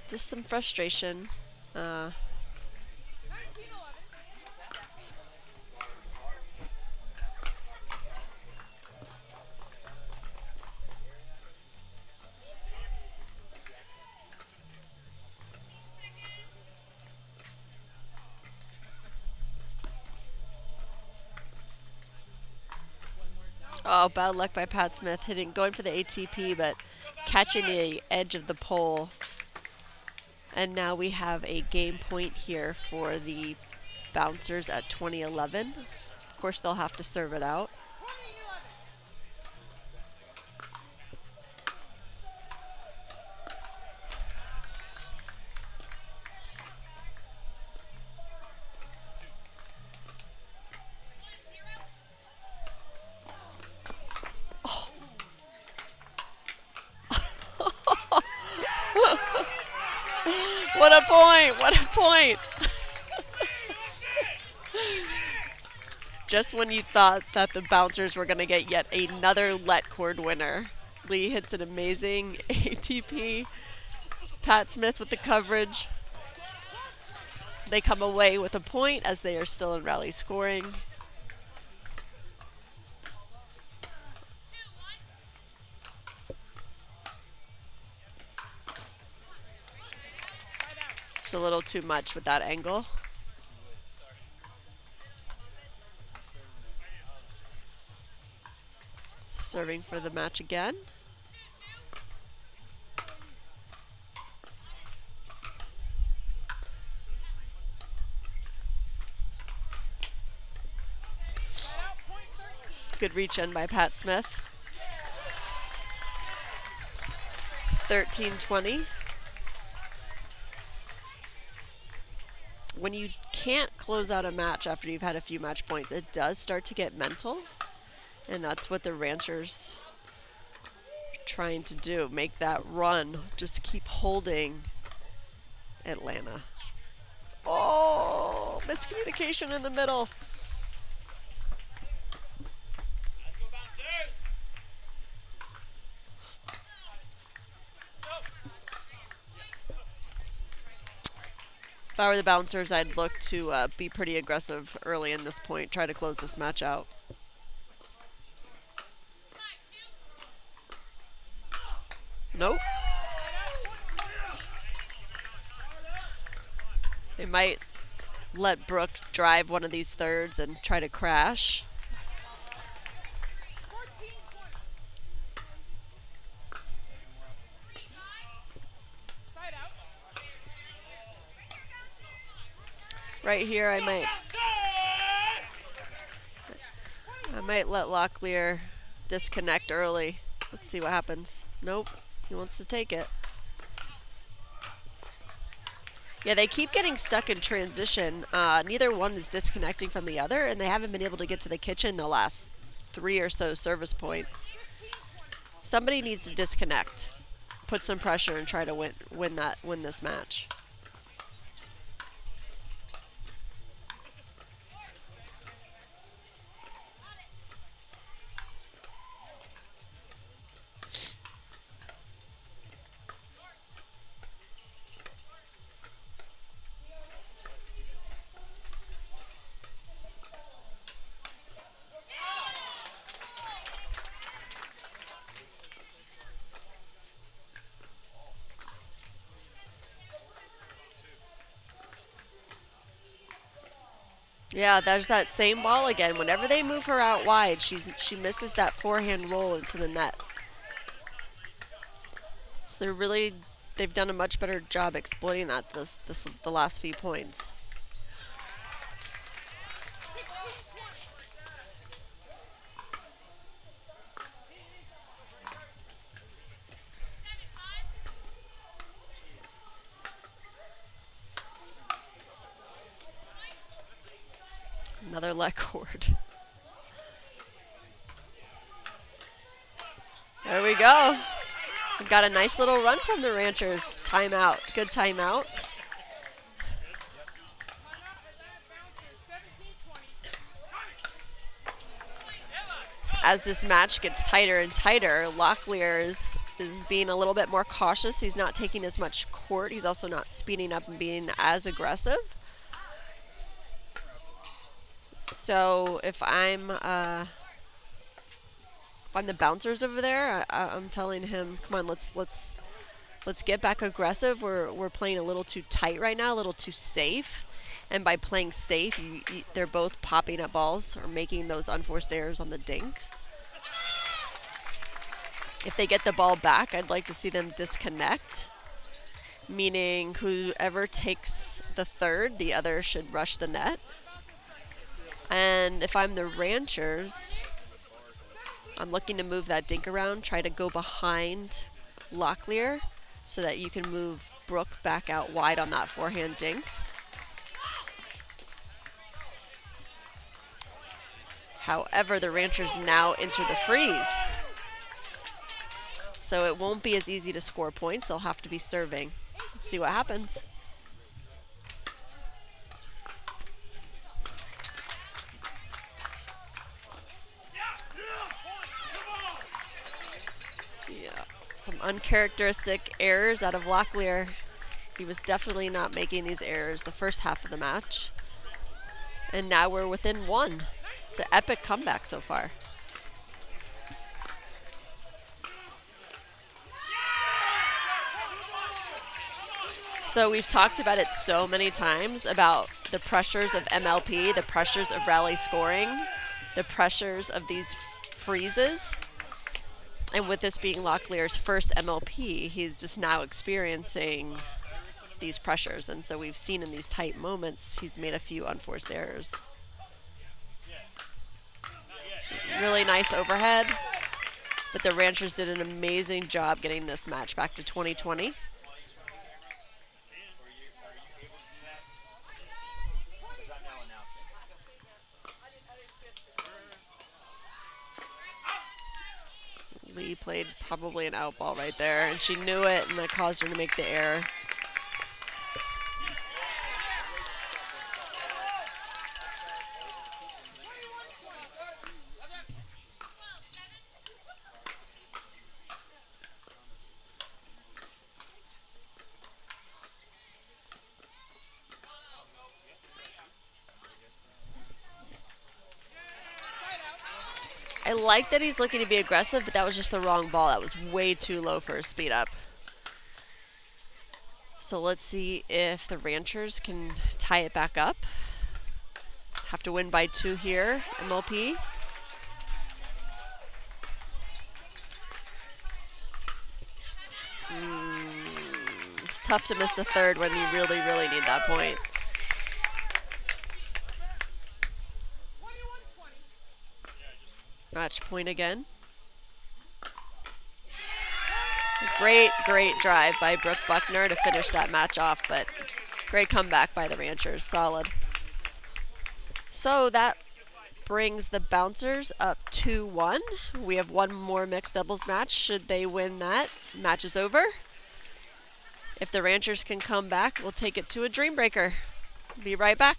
Just some frustration. Oh, bad luck by Pat Smith, going for the ATP, but catching the edge of the pole. And now we have a game point here for the bouncers at 2011. Of course, they'll have to serve it out. What a point! What a point! Just when you thought that the bouncers were going to get yet another let cord winner, Lee hits an amazing ATP. Pat Smith with the coverage. They come away with a point as they are still in rally scoring. It's a little too much with that angle. Serving for the match again. Good reach in by Pat Smith. 13-20. When you can't close out a match after you've had a few match points, it does start to get mental. And that's what the Ranchers are trying to do, make that run, just keep holding Atlanta. Oh, miscommunication in the middle. If I were the bouncers, I'd look to be pretty aggressive early in this point, try to close this match out. Nope. They might let Brooke drive one of these thirds and try to crash. Right here, I might let Locklear disconnect early. Let's see what happens. Nope, he wants to take it. Yeah, they keep getting stuck in transition. Neither one is disconnecting from the other, and they haven't been able to get to the kitchen the last 3 or so service points. Somebody needs to disconnect, put some pressure, and try to win this match. Yeah, there's that same ball again. Whenever they move her out wide, she misses that forehand roll into the net. So they've done a much better job exploiting that the last few points. Another leg cord. There we go. We've got a nice little run from the Ranchers. Timeout. Good timeout. As this match gets tighter and tighter, Locklear is being a little bit more cautious. He's not taking as much court. He's also not speeding up and being as aggressive. So if I'm the bouncers over there, I'm telling him, come on, let's get back aggressive. We're playing a little too tight right now, a little too safe. And by playing safe, they're both popping up balls or making those unforced errors on the dinks. If they get the ball back, I'd like to see them disconnect, meaning whoever takes the third, the other should rush the net. And if I'm the Ranchers, I'm looking to move that dink around, try to go behind Locklear so that you can move Brooke back out wide on that forehand dink. However, the Ranchers now enter the freeze. So it won't be as easy to score points. They'll have to be serving. Let's see what happens. Yeah, some uncharacteristic errors out of Locklear. He was definitely not making these errors the first half of the match. And now we're within one. It's an epic comeback so far. So we've talked about it so many times about the pressures of MLP, the pressures of rally scoring, the pressures of these freezes. And with this being Locklear's first MLP, he's just now experiencing these pressures. And so we've seen in these tight moments, he's made a few unforced errors. Really nice overhead. But the Ranchers did an amazing job getting this match back to 2020. Lee played probably an out ball right there, and she knew it, and that caused her to make the error. I like that he's looking to be aggressive, but that was just the wrong ball. That was way too low for his speed up. So let's see if the Ranchers can tie it back up. Have to win by 2 here, MLP. It's tough to miss the third when you really, really need that point. Match point again. Great drive by Brooke Buckner to finish that match off, but great comeback by the Ranchers, solid. So that brings the Bouncers up 2-1. We have one more mixed doubles match. Should they win that, match is over. If the Ranchers can come back, we'll take it to a Dream Breaker. Be right back.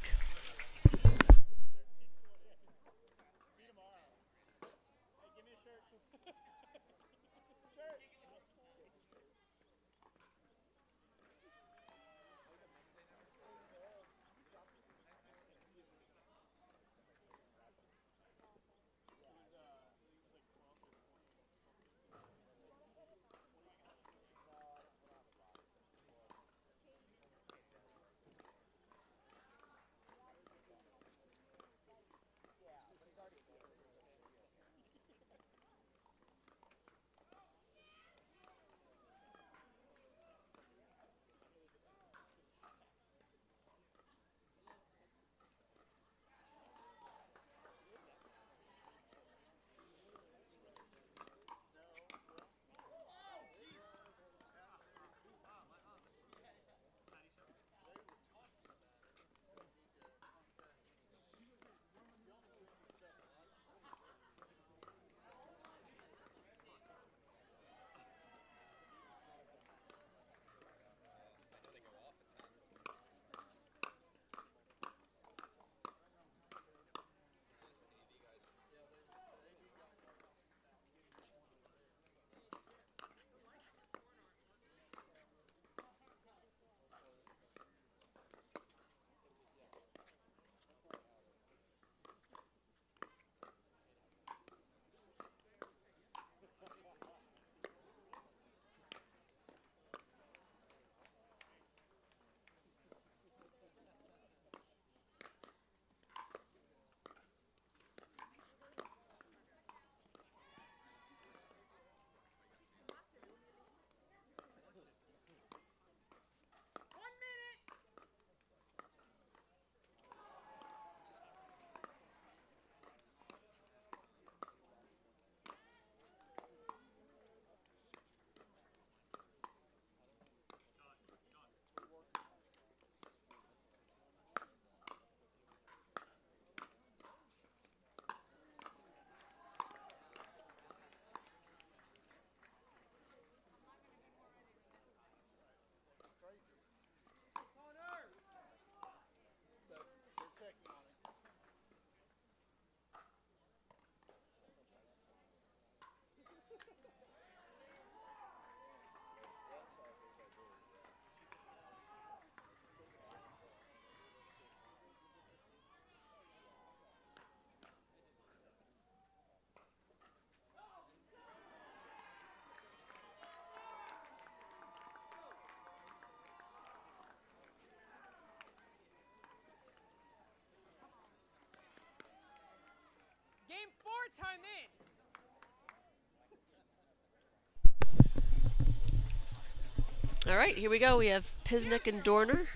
All right, here we go. We have Pisnik and Dorner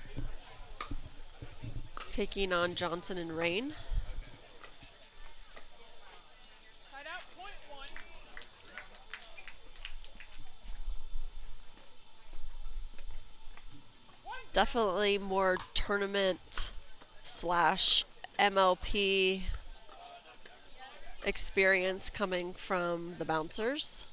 taking on Johnson and Rain. Definitely more tournament / MLP experience coming from the bouncers.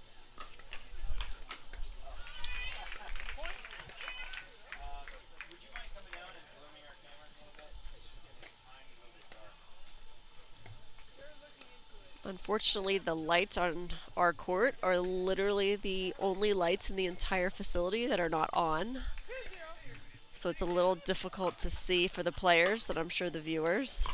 Unfortunately, the lights on our court are literally the only lights in the entire facility that are not on. So it's a little difficult to see for the players, but I'm sure the viewers.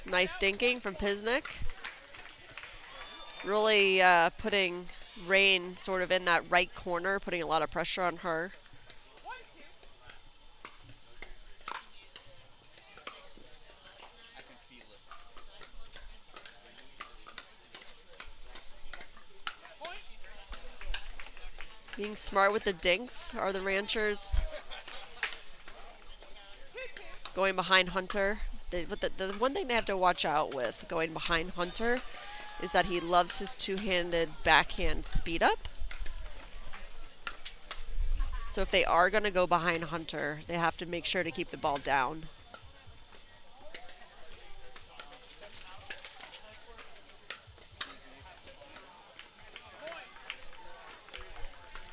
Nice dinking from Pisnik. Really putting Rain sort of in that right corner, putting a lot of pressure on her. Being smart with the dinks are the Ranchers. Going behind Hunter. But the one thing they have to watch out with going behind Hunter is that he loves his two-handed backhand speed up. So if they are going to go behind Hunter, they have to make sure to keep the ball down.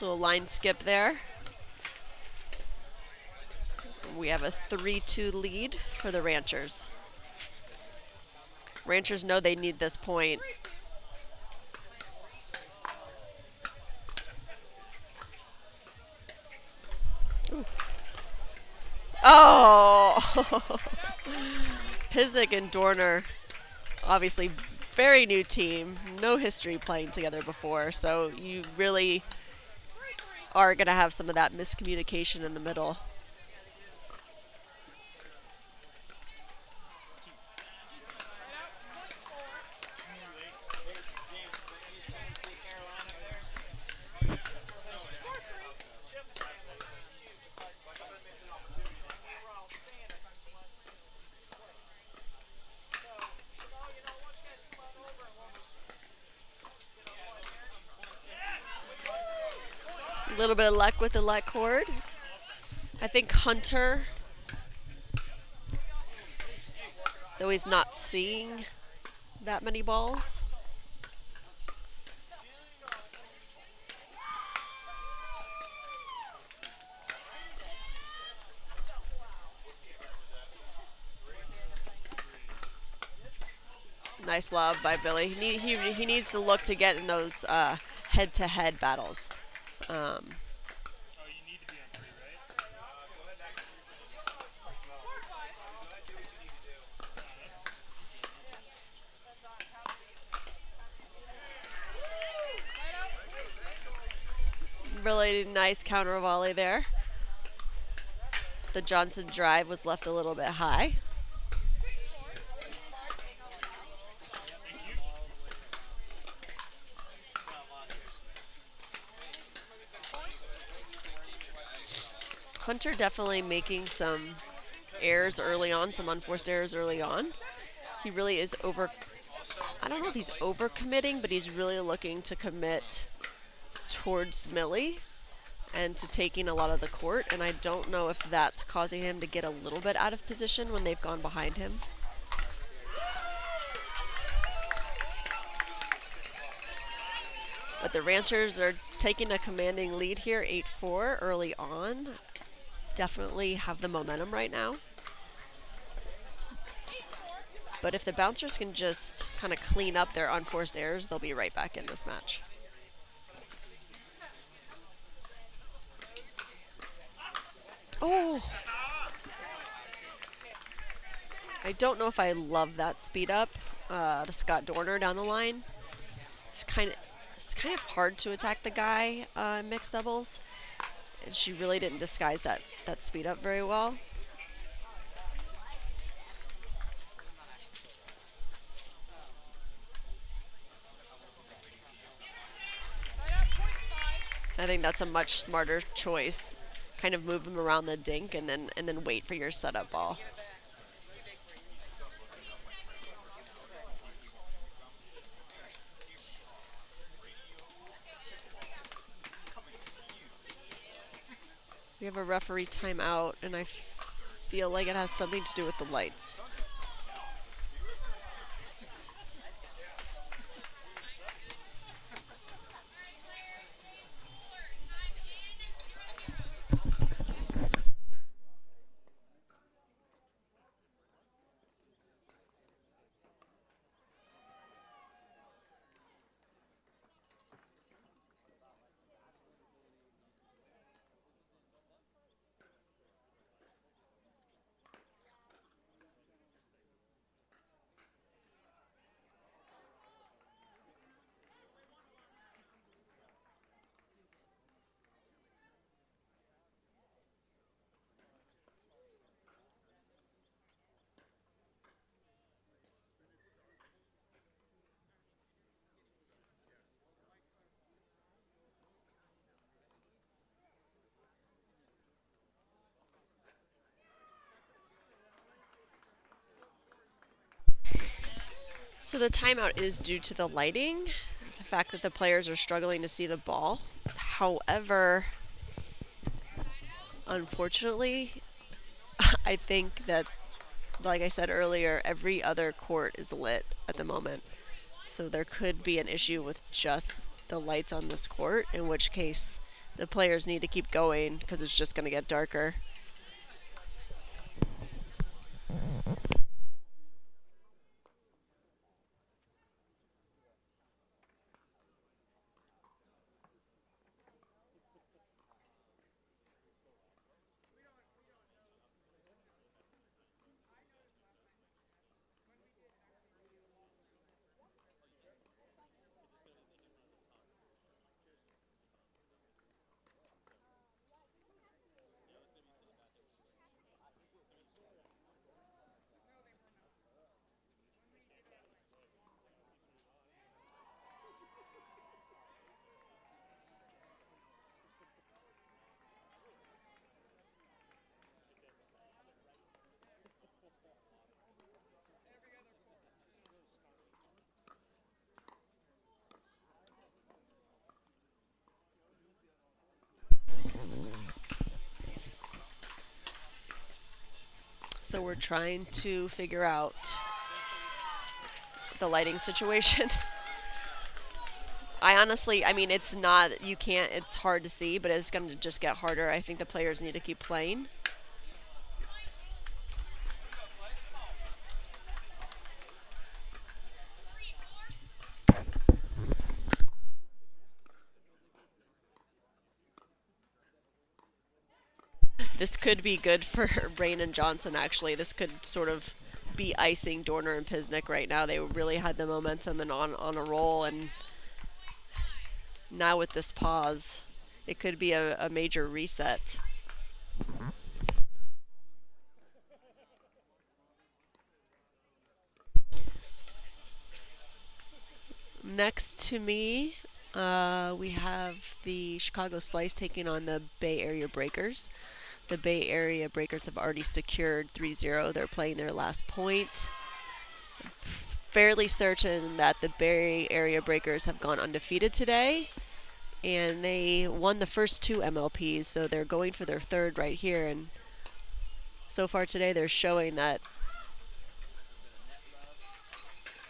Little line skip there. We have a 3-2 lead for the Ranchers. Ranchers know they need this point. Ooh. Oh! Pisnik and Dorner, obviously very new team, no history playing together before, so you really are going to have some of that miscommunication in the middle. A little bit of luck with the let cord. I think Hunter, though he's not seeing that many balls. Nice lob by Billy. He needs to look to get in those head-to-head battles. You need to be on 3, right? Really nice counter volley there. The Johnson drive was left a little bit high. Hunter definitely making some errors early on, some unforced errors early on. He really is I don't know if he's overcommitting, but he's really looking to commit towards Millie and to taking a lot of the court, and I don't know if that's causing him to get a little bit out of position when they've gone behind him. But the Ranchers are taking a commanding lead here, 8-4 early on. Definitely have the momentum right now. But if the bouncers can just kind of clean up their unforced errors, they'll be right back in this match. Oh! I don't know if I love that speed up to Scott Dorner down the line. It's kind kind of hard to attack the guy in mixed doubles. And she really didn't disguise that speed up very well. I think that's a much smarter choice. Kind of move him around the dink and then wait for your setup ball. We have a referee timeout, and I feel like it has something to do with the lights. So the timeout is due to the lighting, the fact that the players are struggling to see the ball. However, unfortunately, I think that, like I said earlier, every other court is lit at the moment. So there could be an issue with just the lights on this court, in which case the players need to keep going because it's just going to get darker. So we're trying to figure out the lighting situation. I mean, it's not, it's hard to see, but it's going to just get harder. I think the players need to keep playing. This could be good for Rain and Johnson, actually. This could sort of be icing Dorner and Pisnik right now. They really had the momentum and on a roll, and now with this pause, it could be a major reset. Next to me, we have the Chicago Slice taking on the Bay Area Breakers. The Bay Area Breakers have already secured 3-0. They're playing their last point. Fairly certain that the Bay Area Breakers have gone undefeated today, and they won the first 2 MLPs, so they're going for their third right here. And so far today, they're showing that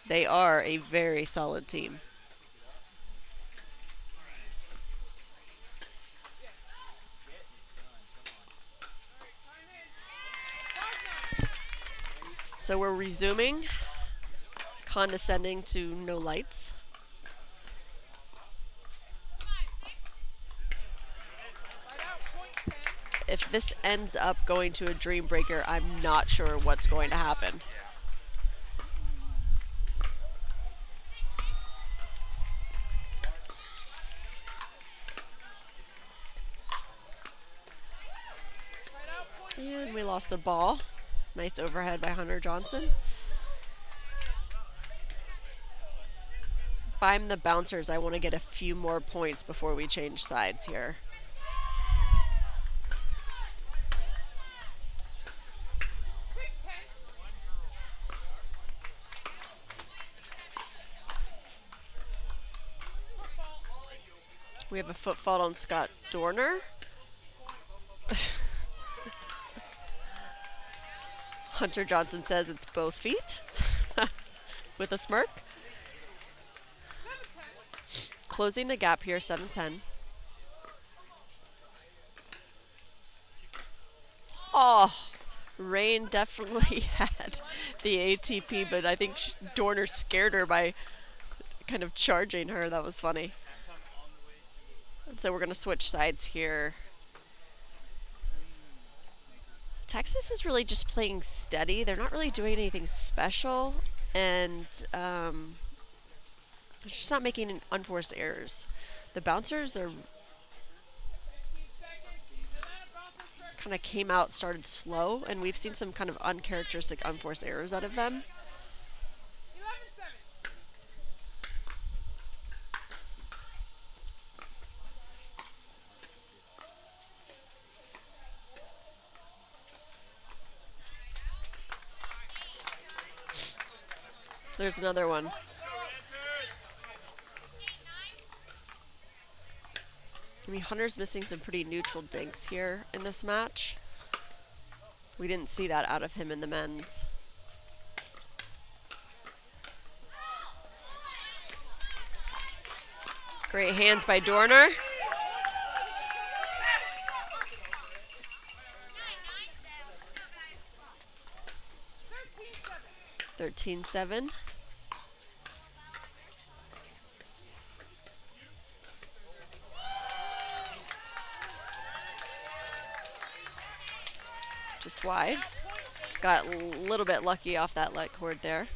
they are a very solid team. So we're resuming, condescending to no lights. If this ends up going to a Dream Breaker, I'm not sure what's going to happen. And we lost a ball. Nice overhead by Hunter Johnson. If I'm the bouncers, I want to get a few more points before we change sides here. We have a foot fault on Scott Dorner. Hunter Johnson says it's both feet with a smirk. Closing the gap here, 7-10. Oh, Rain definitely had the ATP, but I think Dorner scared her by kind of charging her. That was funny. And so we're going to switch sides here. Texas is really just playing steady. They're not really doing anything special, and they're just not making unforced errors. The bouncers are kind of came out, started slow, and we've seen some kind of uncharacteristic unforced errors out of them. There's another one. I mean, Hunter's missing some pretty neutral dinks here in this match. We didn't see that out of him in the men's. Great hands by Dorner. (13-7). Just wide. Got a little bit lucky off that let cord there.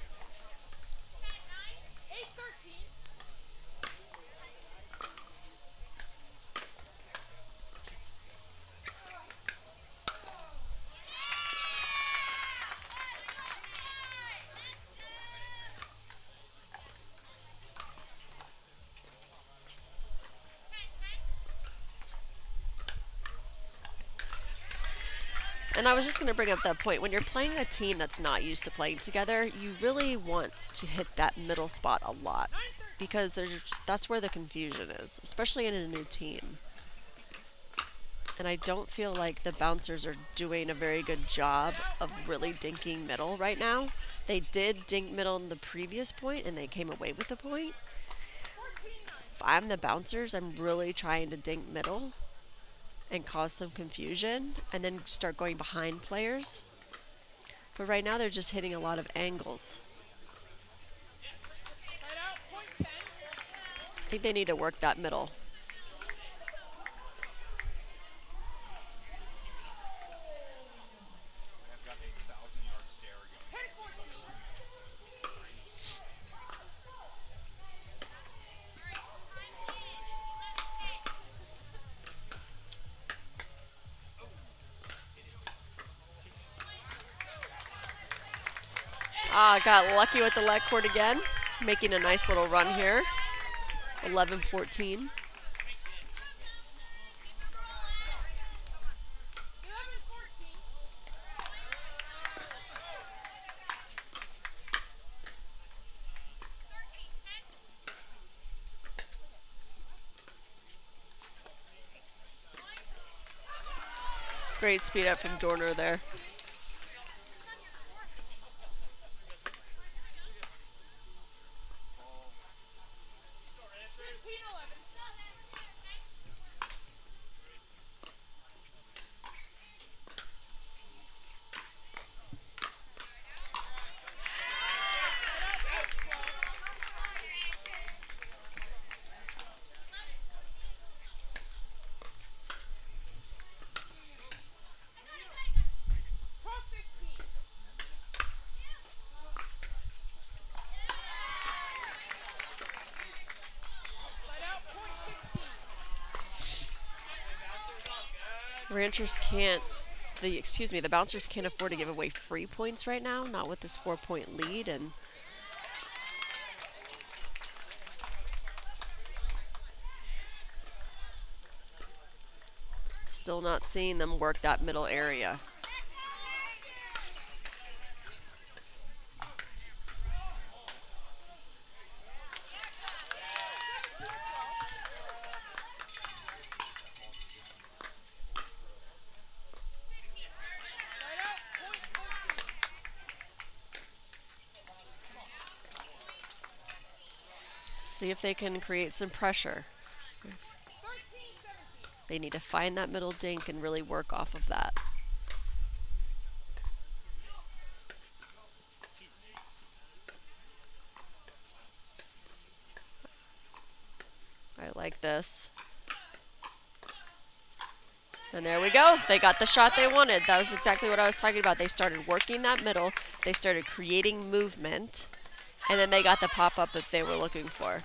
And I was just going to bring up that point. When you're playing a team that's not used to playing together, you really want to hit that middle spot a lot because that's where the confusion is, especially in a new team. And I don't feel like the bouncers are doing a very good job of really dinking middle right now. They did dink middle in the previous point, and they came away with the point. If I'm the bouncers, I'm really trying to dink middle and cause some confusion and then start going behind players. But right now they're just hitting a lot of angles. I think they need to work that middle. Got lucky with the leg cord again, making a nice little run here. 11-14. Great speed up from Dorner there. Ranchers can't the bouncers can't afford to give away free points right now, not with this 4-point lead, and still not seeing them work that middle area. See if they can create some pressure. They need to find that middle dink and really work off of that. I like this. And there we go. They got the shot they wanted. That was exactly what I was talking about. They started working that middle. They started creating movement. And then they got the pop-up that they were looking for.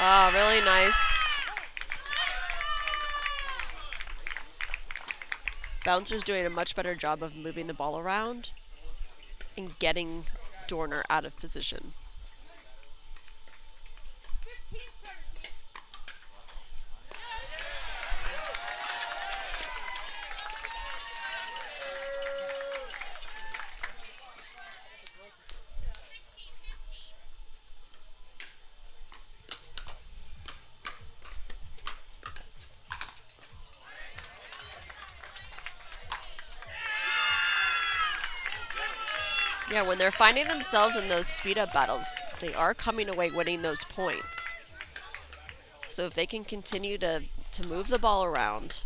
Oh, really nice. Bouncer's doing a much better job of moving the ball around and getting Dorner out of position. Yeah, when they're finding themselves in those speed-up battles, they are coming away winning those points. So if they can continue to move the ball around,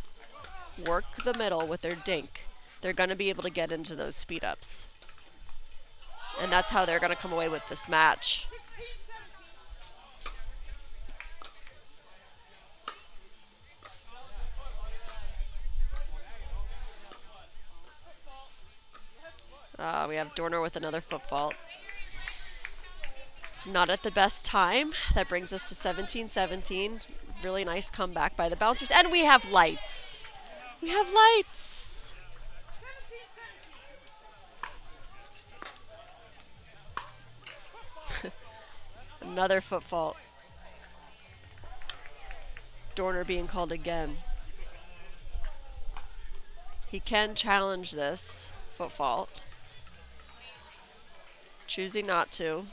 work the middle with their dink, they're going to be able to get into those speed-ups. And that's how they're going to come away with this match. We have Dorner with another foot fault. Not at the best time. That brings us to 17-17. Really nice comeback by the bouncers. And we have lights. We have lights. Another foot fault. Dorner being called again. He can challenge this foot fault. Choosing not to.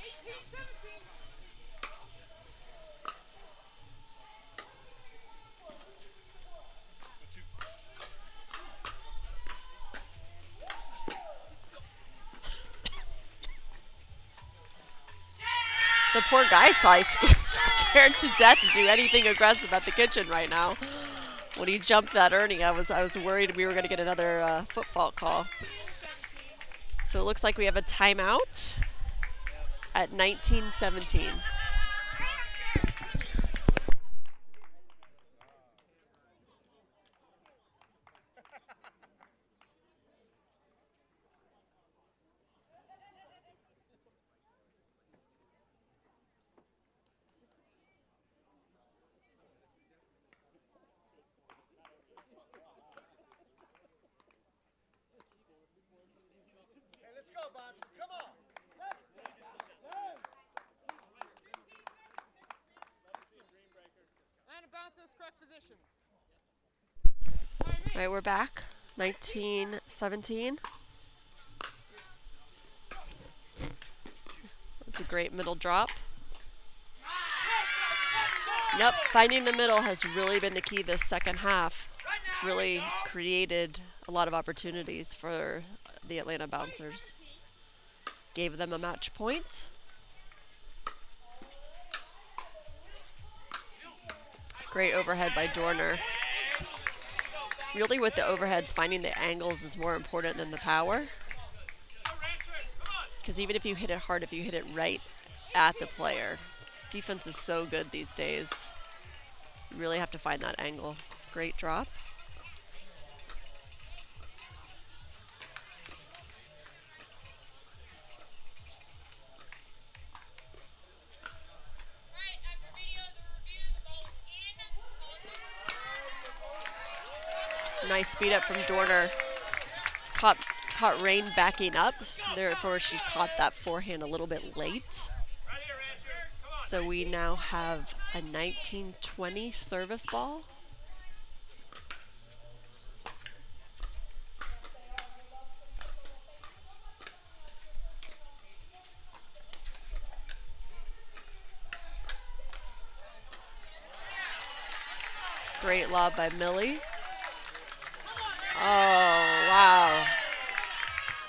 The poor guy's probably scared to death to do anything aggressive at the kitchen right now. When he jumped that Ernie, I was worried we were going to get another foot fault call. So it looks like we have a timeout at 19-17. All right, we're back. 19-17. That's a great middle drop. Yep, finding the middle has really been the key this second half. It's really created a lot of opportunities for the Atlanta Bouncers. Gave them a match point. Great overhead by Dorner. Really with the overheads, finding the angles is more important than the power. Because even if you hit it hard, if you hit it right at the player, Defense is so good these days. You really have to find that angle. Great drop. Nice speed up from Dorner. Caught Rain backing up. Therefore, she caught that forehand a little bit late. So we now have a 19-20 service ball. Great lob by Millie. Oh, wow.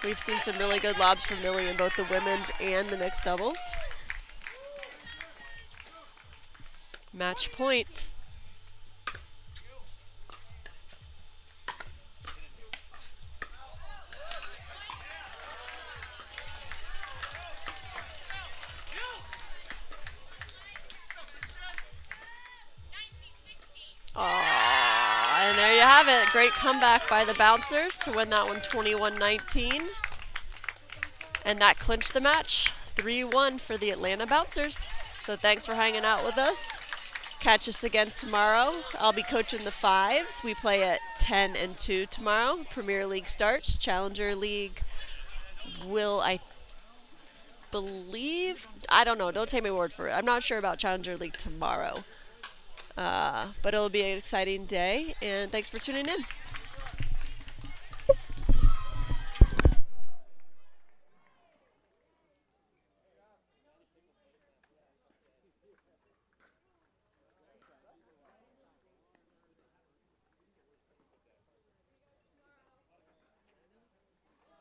We've seen some really good lobs from Millie in both the women's and the mixed doubles. Match point. And there you have it. Great comeback by the Bouncers to win that one 21-19. And that clinched the match. 3-1 for the Atlanta Bouncers. So thanks for hanging out with us. Catch us again tomorrow. I'll be coaching the fives. We play at 10 and 2 tomorrow. Premier League starts. Challenger League will, I believe, I don't know. Don't take my word for it. I'm not sure about Challenger League tomorrow. But it'll be an exciting day. And thanks for tuning in.